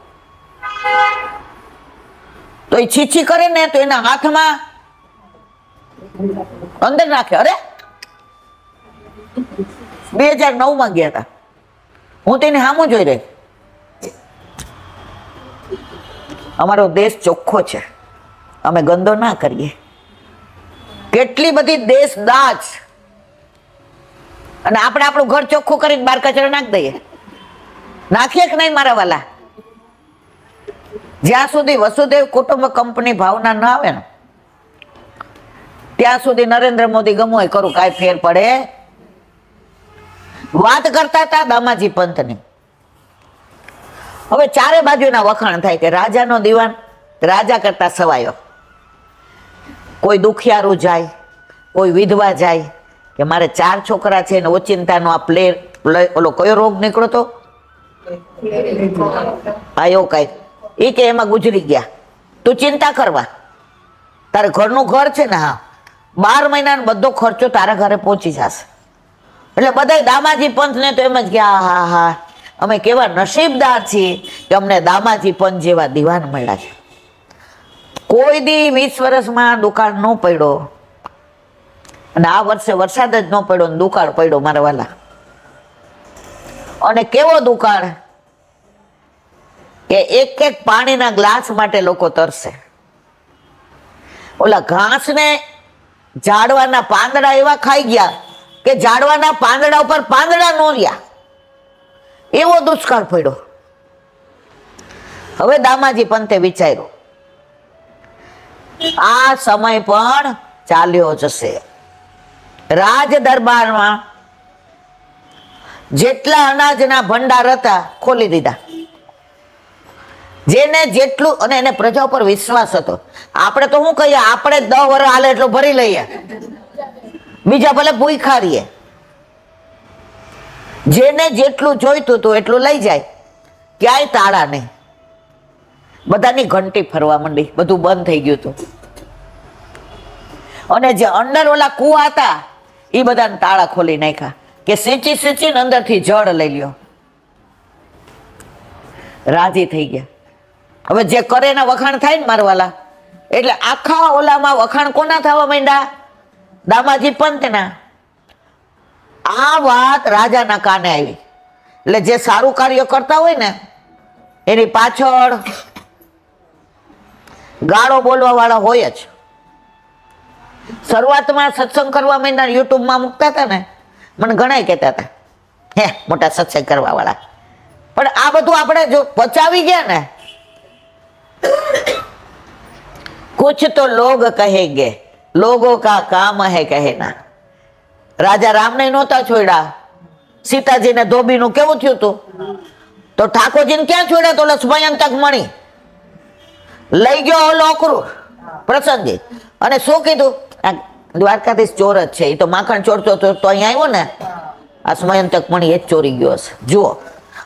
તો એ છીછી કરે ને તો એના હાથમાં અંદર નાખે. અરે 2009 ગયા હતા. હું તેની સામું જોઈ રહી. અમારો દેશ ચોખ્ખો છે, અમે ગંદો ના કરીએ. કેટલી બધી દેશ દાજ. અને આપણે આપણું ઘર ચોખ્ખું કરીને બહાર કચરો નાખી દઈએ. નાખીએ કે નહીં મારા વાલા? જ્યાં સુધી વસુદેવ કુટુંબ કંપની ભાવના ન આવે ને ત્યાં સુધી નરેન્દ્ર મોદી ગમો એ કરું, કાંઈ ફેર પડે. વાત કરતા હતા દામાજી પંથની. હવે ચારે બાજુના વખાણ થાય કે રાજાનો દીવાન રાજા કરતા સવાયો. કોઈ દુખિયારું જાય, કોઈ વિધવા જાય કે મારે 4 છોકરા છે ને ઓચિંતાનો આ ઓલો કયો રોગ નીકળ્યો તો આયો કઈ એ કે એમાં ગુજરી ગયા. તું ચિંતા કરવા, તારે ઘરનું ઘર છે ને, હા 12 મહિનાનો બધો ખર્ચો તારા ઘરે પહોંચી જશે. એટલે બધા દામાજી પંથ ને તો એમ જ ગયા, હા હા અમે કેવા નસીબદાર છીએ કે અમને દામાજી પંથ જેવા દીવાન મળ્યા છે. કોઈ દી 20 વર્ષમાં દુકાળ ન પડ્યો અને આ વર્ષે વરસાદ જ ન પડ્યો ને દુકાળ પડ્યો મારા વાલા. અને કેવો દુકાળ કે એક એક પાણીના ગ્લાસ માટે લોકો તરસે. ઓલા ઘાસ ને ઝાડવાના પાંદડા એવા ખાઈ ગયા કે ઝાડવાના પાંદડા ઉપર પાંદડા નો રહ્યા, એવો દુષ્કાળ પડ્યો. હવે દામાજી પંતે વિચાર્યું આ સમય પણ ચાલ્યો જશે. રાજ દરબારમાં જેટલા અનાજના ભંડાર હતા ખોલી દીધા. જેને જેટલું, અને એને પ્રજા ઉપર વિશ્વાસ હતો. આપણે તો શું કહીએ, આપણે 10 વર્ષ હાલે એટલું ભરી લઈએ, બીજા ભલે ભૂખા રહીએ. જેને જેટલું જોઈતું હતું એટલું લઈ જાય, ક્યાંય તાળા નહીં. બધાની ઘંટી ફરવા માંડી, બધું બંધ થઈ ગયું હતું. અને જે અંદર ઓલા કુવા હતા એ બધાને તાળા ખોલી નાખ્યા કે સિંચી સિંચીને અંદરથી જળ લઈ લ્યો. રાજી થઈ ગયા. હવે જે કરે એના વખાણ થાય ને મારવાલા. એટલે આખા ઓલામાં વખાણ કોના થવા માંડ્યા? દામાજી પંતના. આ વાત રાજાના કાને આવી. એટલે જે સારું કાર્ય કરતા હોય ને એની પાછળ ગાળો બોલવા વાળા હોય જ. શરૂઆતમાં સત્સંગ કરવા માંડ્યા, યુટ્યુબમાં મૂકતા હતા ને, મને ઘણા કહેતા હતા હે મોટા સત્સંગ કરવા વાળા. પણ આ બધું આપણે જો પચાવી ગયા ને, कुछ तो लोग कहेंगे, लोगों का काम है कहना. राजा राम ने नહોતા છોડ્યા. સીતાજીને ધોબીનું કેવું થયું હતું? તો ઠાકોરજીને ક્યાં છોડ્યા? તો સ્વયંતક મણી લઈ ગયો લોકરું પ્રસંગે. અને શું કીધું? દ્વારકાધીશ ચોર જ છે, એ તો માખણ ચોરતો તો અહીંયા આવ્યો ને, આ સ્વયંતક મણી એ જ ચોરી ગયો હશે. જુઓ,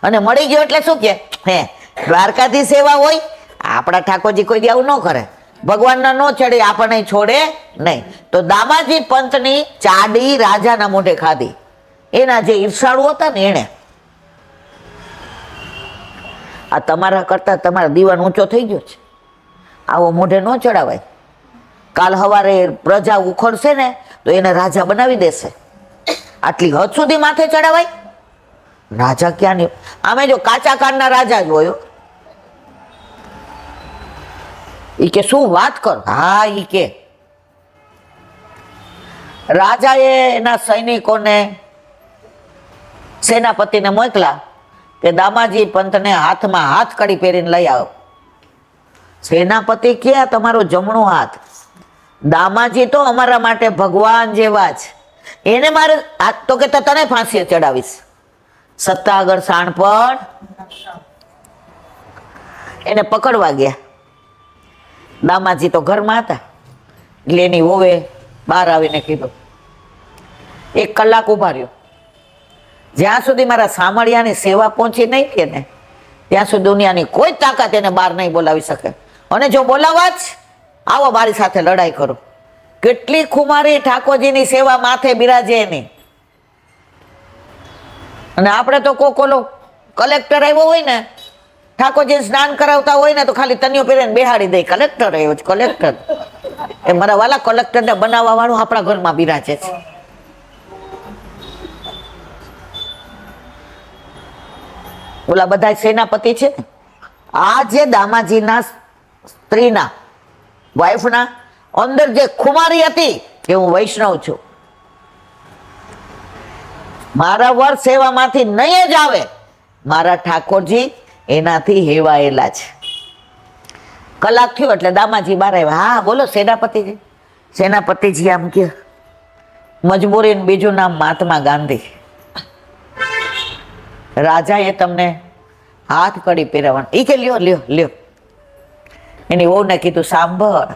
અને મળી ગયો એટલે શું કે હે દ્વારકાધીશ એવા હોય. આપણા ઠાકોરજી કોઈ દી આવું ન કરે, ભગવાનના નો ચડે, આપણને છોડે નહીં. તો દામાજી પંતની ચાડી રાજાના મોઢે ખાધી. એના જે ઈર્ષાળુ હતા ને એને. આ તમારા કરતા તમારા દીવાન ઊંચો થઈ ગયો છે, આવો મોઢે ન ચડાવાય. કાલ સવારે પ્રજા ઉખડશે ને તો એને રાજા બનાવી દેશે. આટલી હદ સુધી માથે ચડાવાય? રાજા ક્યાં નહીં. આમે જો કાચા કાનના રાજા જ હોય. ઈ કે શું વાત કર? હા, ઈ કે રાજાએ એના સૈનિકોને સેનાપતિને મોકલા કે દામાજી પંતને હાથમાં હાથ કડી પહેરીને લઈ આવો. સેનાપતિ કે તમારો જમણો હાથ. દામાજી તો અમારા માટે ભગવાન જેવા છે, એને મારે હાથ તો કે તને ફાંસીએ ચડાવીશ. સત્તા આગળ શાણ પણ એને પકડવા ગયા. દામાજી તો ઘરમાં હતા એટલે એની વહુએ બહાર આવીને કીધું, 1 કલાક ઉભા રહ્યો, જ્યાં સુધી મારા સામળિયાની સેવા પહોંચી નહીં કે ને ત્યાં સુધી દુનિયાની કોઈ તાકાત એને બહાર નહીં બોલાવી શકે, અને જો બોલાવા જ આવો મારી સાથે લડાઈ કરો. કેટલી ખુમારી ઠાકોરજીની સેવા માથે બિરાજે એની. અને આપણે તો કોલો કલેક્ટર આવ્યો હોય ને, ઠાકોરજી સ્નાન કરાવતા હોય ને તો ખાલી તનિયો પહેરીને બેહાડી દે, કલેક્ટર આવ્યો છે કલેક્ટર. એ મારા વાલા કલેક્ટરને બનાવવા વાળું આપણા ઘરમાં બિરાજે છે. ઓલા બધા સેનાપતિ છે ને, આ જે દામાજીના સ્ત્રીના વાઈફના અંદર જે ખુમારી હતી કે હું વૈષ્ણવ છું, મારા વર સેવામાંથી નહીં જ આવે, મારા ઠાકોરજી એનાથી હેવાયેલા છે. કલાક થયો એટલે દામાજી બહાર આવ્યા. હા બોલો સેનાપતિજી. સેનાપતિજી આમ કે મજબૂરી બીજું નામ મહાત્મા ગાંધી. રાજાએ તમને હાથ કડી પહેરાવવાનું. એ કે લ્યો લ્યો લ્યો. એની વહુને કીધું, સાંભળ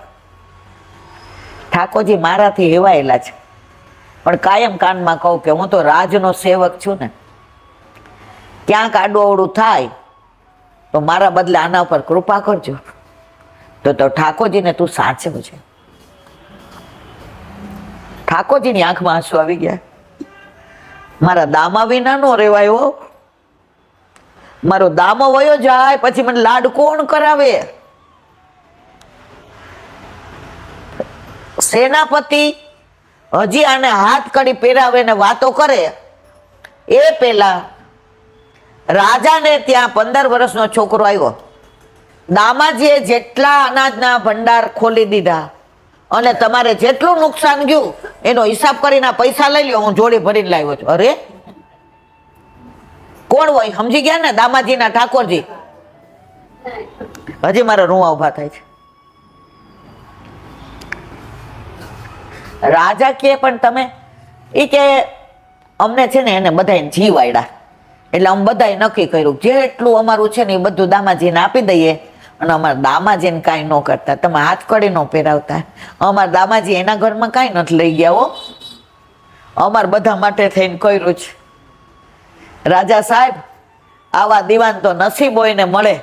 ઠાકોરજી મારાથી હેવાયેલા છે, પણ કાયમ કાનમાં કહું કે હું તો રાજનો સેવક છું ને, ક્યાંક આડું અવળું થાય તો મારા બદલે આના પર કૃપા કરજો. તો ઠાકોરજીને તું સાચવ છે. ઠાકોરજીની આંખમાં આંસુ આવી ગયા. મારા દામા વિના નો રેવાયો, મારો દામો વયો જાય પછી મને લાડ કોણ કરાવે? સેનાપતિ હજી આને હાથ કડી પહેરાવે ને વાતો કરે એ પેલા રાજાને ત્યાં 15 વર્ષનો છોકરો આવ્યો. દામાજીએ જેટલા અનાજના ભંડાર ખોલી દીધા અને તમારે જેટલું નુકસાન ગયું એનો હિસાબ કરીને પૈસા લઈ લ્યો, હું જોડી ભરીને લાવ્યો છું. અરે કોણ હોય? સમજી ગયા ને? દામાજીના ઠાકોરજી. હજી મારા રૂવા ઉભા થાય છે. રાજા કે પણ તમે એ કે અમને છે ને એને બધાને જીવ વાળ્યા, એટલે અમે બધાએ નક્કી કર્યું જેટલું અમારું છે ને એ બધું દામાજીને આપી દઈએ, અને અમારા દામાજીને કાંઈ ન કરતા, તમે હાથ કડી ન પહેરાવતા. અમારા દામાજી એના ઘરમાં કાંઈ નથી લઈ ગયા હો, અમારે બધા માટે થઈને કર્યું છે. રાજા સાહેબ આવા દીવાન તો નસીબ હોય ને મળે,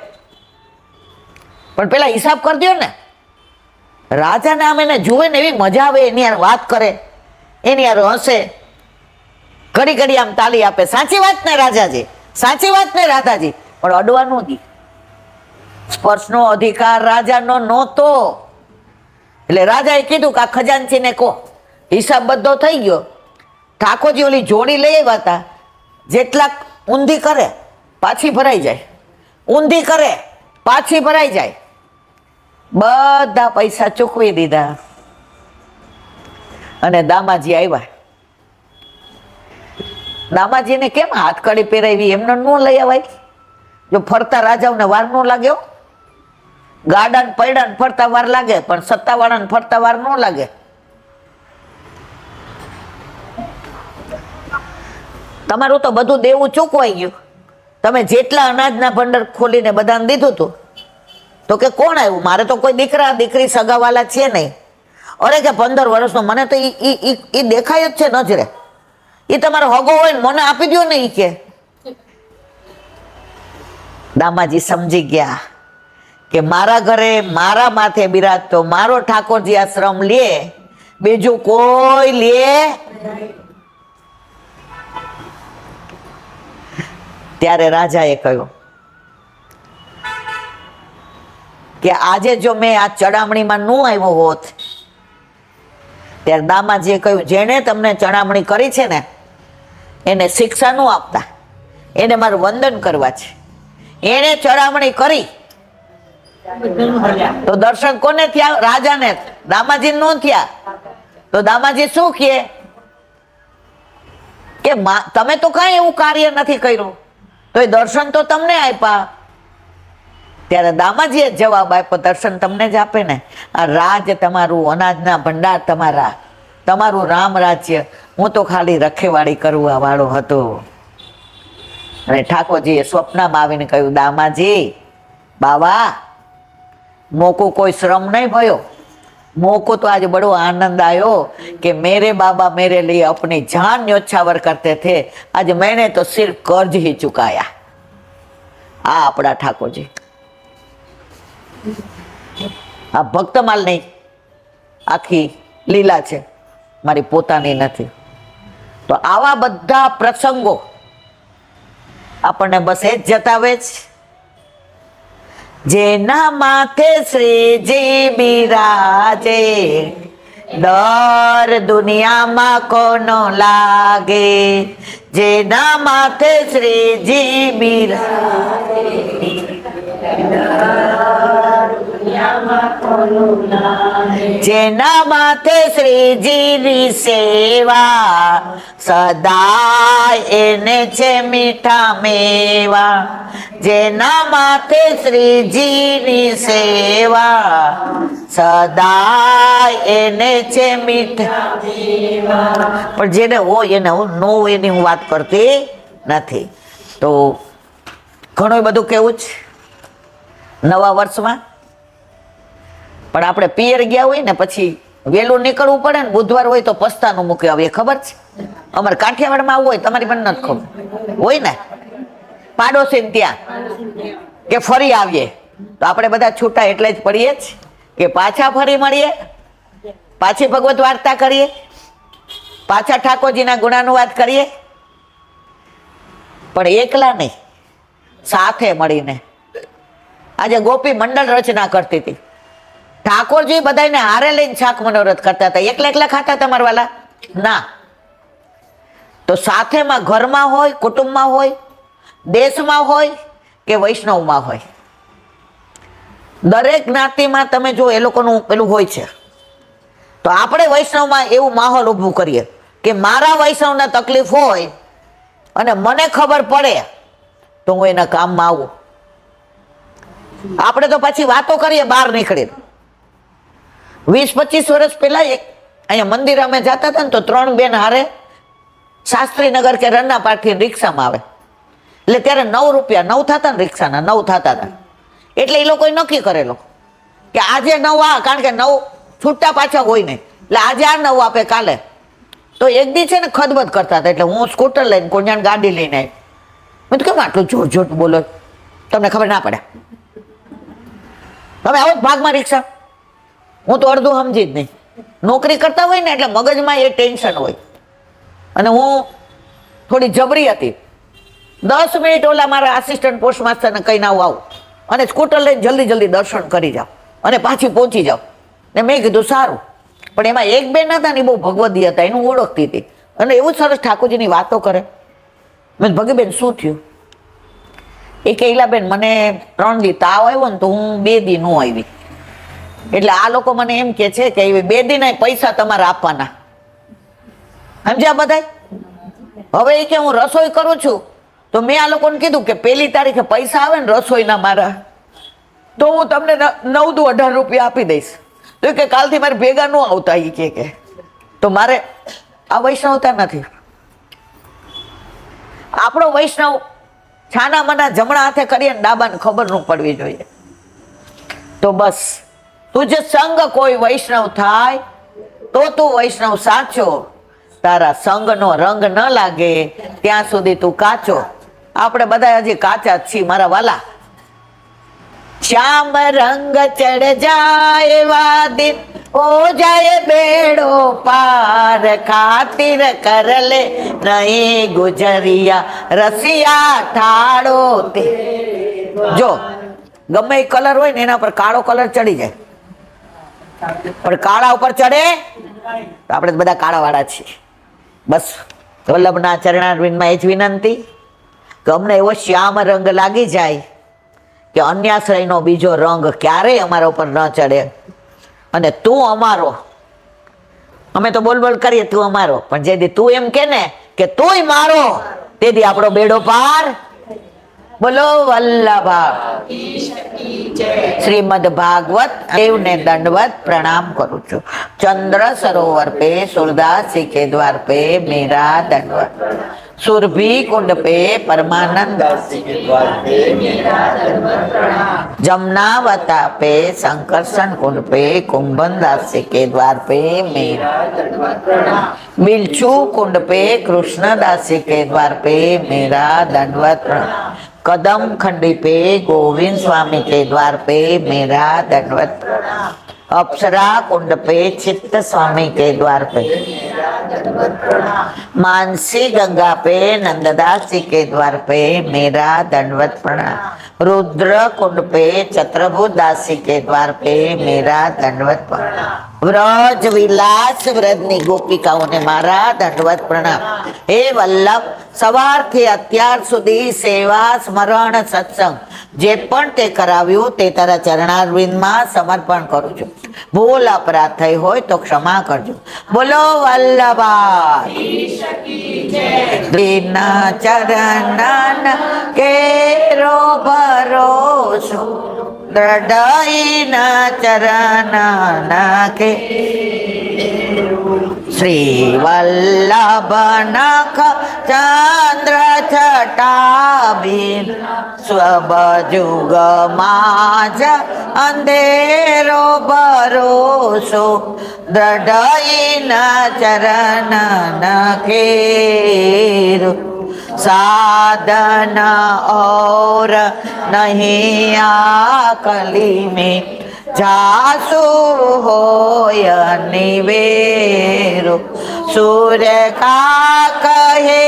પણ પેલા હિસાબ કરી દો ને. રાજાને આમ એને જુએ ને એવી મજા આવે, એની યાર વાત કરે, એની યાર હસે, ઘડી ઘડી આમ તાલી આપે. સાચી વાત ને રાજાજી? સાચી વાત ને રાધાજી? પણ અડવાનું નહીં. સ્પર્શનો અધિકાર રાજાનો નહોતો. એટલે રાજાએ કીધું કે આ ખજાનચીને કહો, હિસાબ બધો થઈ ગયો. ઠાકોરજી ઓલી જોડી લઈ આવ્યા હતા, જેટલા ઊંધી કરે પાછી ભરાઈ જાય, ઊંધી કરે પાછી ભરાઈ જાય, બધા પૈસા ચૂકવી દીધા. અને દામાજી આવ્યા. દામાજીને કેમ હાથ કડી પહેરાવી? એમને ન લઈ આવાય? જો ફરતા રાજાઓને વાર ન લાગ્યો? ગાડા ને પૈડા ને ફરતા વાર લાગે, પણ સત્તાવાળા ને ફરતા વાર ન લાગે. તમારું તો બધું દેવું ચૂકવાઈ ગયું. તમે જેટલા અનાજના ભંડાર ખોલીને બધાને દીધું હતું, તો કે કોણ આવ્યું? મારે તો કોઈ દીકરા દીકરી સગાવાલા છે નહીં. અરે કે 15 વર્ષનો, મને તો ઈ દેખાય જ છે નજરે. એ તમારો હગો હોય ને મને આપી દો ને. ઈ કે દામાજી સમજી ગયા કે મારા ઘરે મારા માથે બિરાજતો મારો ઠાકોરજી આ શ્રમ લે, બીજું કોઈ લે. ત્યારે રાજાએ કહ્યું કે આજે જો મેં આ ચડામણીમાં ન આવ્યો હોત, ત્યારે દામાજીએ કહ્યું જેણે તમને ચડામણી કરી છે ને એને શિક્ષા ન આપતા, એને મારું વંદન કરવા છે. એને ચડામણી કરી તો દર્શન કોને થયા? રાજાને. દામાજી ન થયા. તો દામાજી શું કહે કે તમે તો કઈ એવું કાર્ય નથી કર્યું, તો એ દર્શન તો તમને આપ્યા. ત્યારે દામાજીએ જવાબ આપ્યો, દર્શન તમને જ આપે ને. આ રાજ તમારું, અનાજના ભંડાર તમારા, તમારું રામ રાજ્ય, હું તો ખાલી રખેવાળી કરવા વાળો હતો. અને ઠાકોરજીએ સ્વપ્નમાં આવીને કહ્યું, દામાજી બાવા मोको कोई श्रम नहीं भयो, मोको तो आज बड़ो आनंद आयो कि मेरे बाबा मेरे लिए अपनी जान न्योछावर करते थे, आज मैंने तो सिर्फ कर्ज ही चुकाया। आ अपना ठाकुर जी आ भक्तमाल नहीं आखी लीला छे, मारी पोतानी नथी। तो आवा बधा प्रसंगो आपने बस ए जतावे जेना माथे श्रीजी बिराजे, डर दुनिया में कोनो लागे। जेना माथे श्रीजी बिराजे, जेना माथे श्रीजी नी सेवा, सदा एने छे मीठा मेवा। जेना माथे श्रीजी नी सेवा, सदा एने छे मीठा मेवा। पण जेने होय एने नो होय एनी हुं वात करती नथी। तो घणुं बधुं केवुं छे नवा वर्षमां, पण આપણે પિયર ગયા હોય ને પછી વેલું નીકળવું પડે ને, બુધવાર હોય તો પસ્તાનું મૂકી આવીએ, ખબર છે? અમારે કાઠિયાવાડમાં આવું હોય, તમારી પણ નથી ખબર હોય ને, પાડોશી ત્યાં કે ફરી આવીએ તો આપણે બધા છૂટા એટલે જ પડીએ જ કે પાછા ફરી મળીએ, પાછી ભગવત વાર્તા કરીએ, પાછા ઠાકોરજીના ગુણાનુવાદ કરીએ, પણ એકલા નહીં, સાથે મળીને। આજે ગોપી મંડળ રચના કરતી હતી, ઠાકોરજી બધાને હારે લઈને શાક મનોરથ કરતા હતા, એકલા એકલા ખાતા હતા મારા વાલા ના। તો સાથેમાં ઘરમાં હોય, કુટુંબમાં હોય, દેશમાં હોય કે વૈષ્ણવમાં હોય, દરેક જ્ઞાતિમાં તમે જો એ લોકોનું પેલું હોય છે। તો આપણે વૈષ્ણવમાં એવું માહોલ ઊભું કરીએ કે મારા વૈષ્ણવને તકલીફ હોય અને મને ખબર પડે તો હું એના કામમાં આવું। આપણે તો પછી વાતો કરીએ બહાર નીકળીને। 20-25 વર્ષ પહેલા એક અહીંયા મંદિર અમે જતા હતા ને, તો 3 બેન હારે શાસ્ત્રીનગર કે રન્નાપારથી રિક્ષામાં આવે, એટલે ત્યારે 9 રૂપિયા 9 થતા ને, રિક્ષાના 9 થતા હતા। એટલે એ લોકોએ નક્કી કરેલો કે આજે 9 આ, કારણ કે 9 છૂટા પાછા હોય નહીં, એટલે આજે આ 9 આપે કાલે। તો એક દી છે ને ખદબદ કરતા હતા, એટલે હું સ્કૂટર લઈને કોણ ગાડી લઈને આવી। મેં તો કેમ આટલું જોર જોર બોલો, તમને ખબર ના પડે? તમે આવો ભાગમાં રિક્ષા, હું તો અડધું સમજી જ નહીં। નોકરી કરતા હોય ને એટલે મગજમાં એ ટેન્શન હોય, અને હું થોડી જબરી હતી। 10 મિનિટ ઓલા મારા આસિસ્ટન્ટ પોસ્ટ માસ્ટરને કહીને આવું અને સ્કૂટર લઈને જલ્દી જલ્દી દર્શન કરી જાઓ અને પાછી પહોંચી જાઓ। ને મેં કીધું સારું, પણ એમાં એક બેન હતા ને, એ બહુ ભગવદી હતા, એનું ઓળખતી હતી, અને એવું સરસ ઠાકોરજીની વાતો કરે। મેં ભગીબેન શું થયું? એ કે ઈલાબેન મને 3 દી તાવ આવ્યો ને, તો હું 2 દી નો આવી, એટલે આ લોકો મને એમ કે છે કે 2 દીના પૈસા તમારે આપવાના, સમજ્યા બધા? હવે એ કે હું રસોઈ કરું છું, તો મેં આ લોકોને કીધું કે 1લી તારીખે પૈસા આવે ને રસોઈના મારા, તો હું તમને 9 દુ 18 રૂપિયા આપી દઈશ। તો એ કે કાલથી મારે ભેગા ન આવતા, એ કે તો મારે આ વૈષ્ણવતા નથી। આપણો વૈષ્ણવ છાના મના જમણા હાથે કરીએ ને, ડાબાને ખબર ન પડવી જોઈએ। તો બસ તુજ સંગ કોઈ વૈષ્ણવ થાય તો તું વૈષ્ણવ સાચો, તારા સંગનો રંગ ન લાગે ત્યાં સુધી તું કાચો। આપણે બધા હજી કાચા જ છીએ મારા વાલા। શ્યામ રંગ ચડ જાય વાદિન હો જાય બેડો પાર, ખાतिर कर ले नहीं गुजरिया रसिया ठाड़ो ते। જો ગમે એ કલર હોય ને એના પર કાળો કલર ચડી જાય, પણ કાળા ઉપર ચડે તો આપણે બધા કાળા વાળા છીએ। બસ વલ્લભના ચરણારવિંદમાં એ જ વિનંતી કે અમને એવો શ્યામ રંગ લાગી જાય કે અન્યાશ્રયનો બીજો રંગ ક્યારેય અમારા ઉપર ન ચડે, અને તું અમારો। અમે તો બોલ બોલ કરીએ તું અમારો, પણ જે દી તું એમ કે ને કે તુંય મારો, તે દી આપણો બેડો પાર। બોલો વલ્લભા શ્રીમદ ભાગવત દેવને દંડવત પ્રણામ કરું છું। ચંદ્ર સરોવર પે સુરદાસી કે દ્વાર પે મેરા દંડવત। सुरभि कुंड पे परमानंद दासी के द्वार पे मेरा दंडवत प्रणाम। जमुनावता पे संकर्षण कुंड पे कुंभन दासी के द्वार पे मेरा मेरा दंडवत प्रणाम। बिलचू कुंड पे कृष्ण दासी के द्वार पे मेरा दंडवत प्रणाम कदम खंडी पे गोविंद स्वामी के द्वार पे मेरा दंडवत प्रणाम अप्सरा कुंड पे चित्त स्वामी के द्वार पे मेरा दंडवत प्रणाम। मानसी गंगा पे नंददास जी के द्वार पे मेरा दंडवत प्रणाम रुद्र कुंड पे छत्रभुज दासी के द्वार पे मेरा दंडवत प्रणाम व्रज विलास व्रजनी गोपिकाओने मारा दंडवत प्रणाम हे वल्लभ સવારથી અત્યાર સુધી સેવા સ્મરણ સત્સંગ જે પણ તે કરાવ્યું તે તારા ચરણારવિંદમાં સમર્પણ કરું છું ભૂલ અપરાધ થઈ હોય તો ક્ષમા કરજો બોલો વલ્લભા દીના ચરણન કેરો ભરોસો દ્રઢઈના ચરણન કે श्री वल्लभ नख चंद्र छटाबीन स्वबजुग माज अंधेरो भरोसो दृढ़ चरण केरु साधन और नहीं आकली में जासु होय निवेरो सूर्य का कहे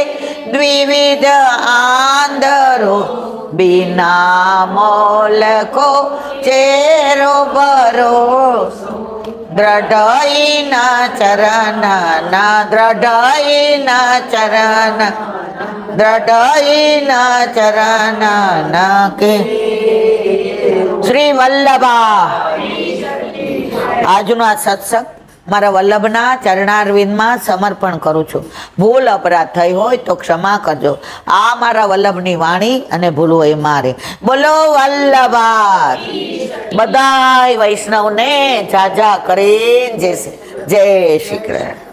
द्विविध आंधरो बिना मोल को चेरो बरो दृढ़ई न चरण न दृढ़ई न चरण दृढ़ई न चरण न के શ્રી વલ્લભા આજનો આ સત્સંગ મારા વલ્લભના ચરણારવિંદમાં સમર્પણ કરું છું ભૂલ અપરાધ થઈ હોય તો ક્ષમા કરજો આ મારા વલ્લભની વાણી અને ભૂલ હોય મારે બોલો વલ્લભા બધાય વૈષ્ણવને જાજા કરીને જય શ્રી કૃષ્ણ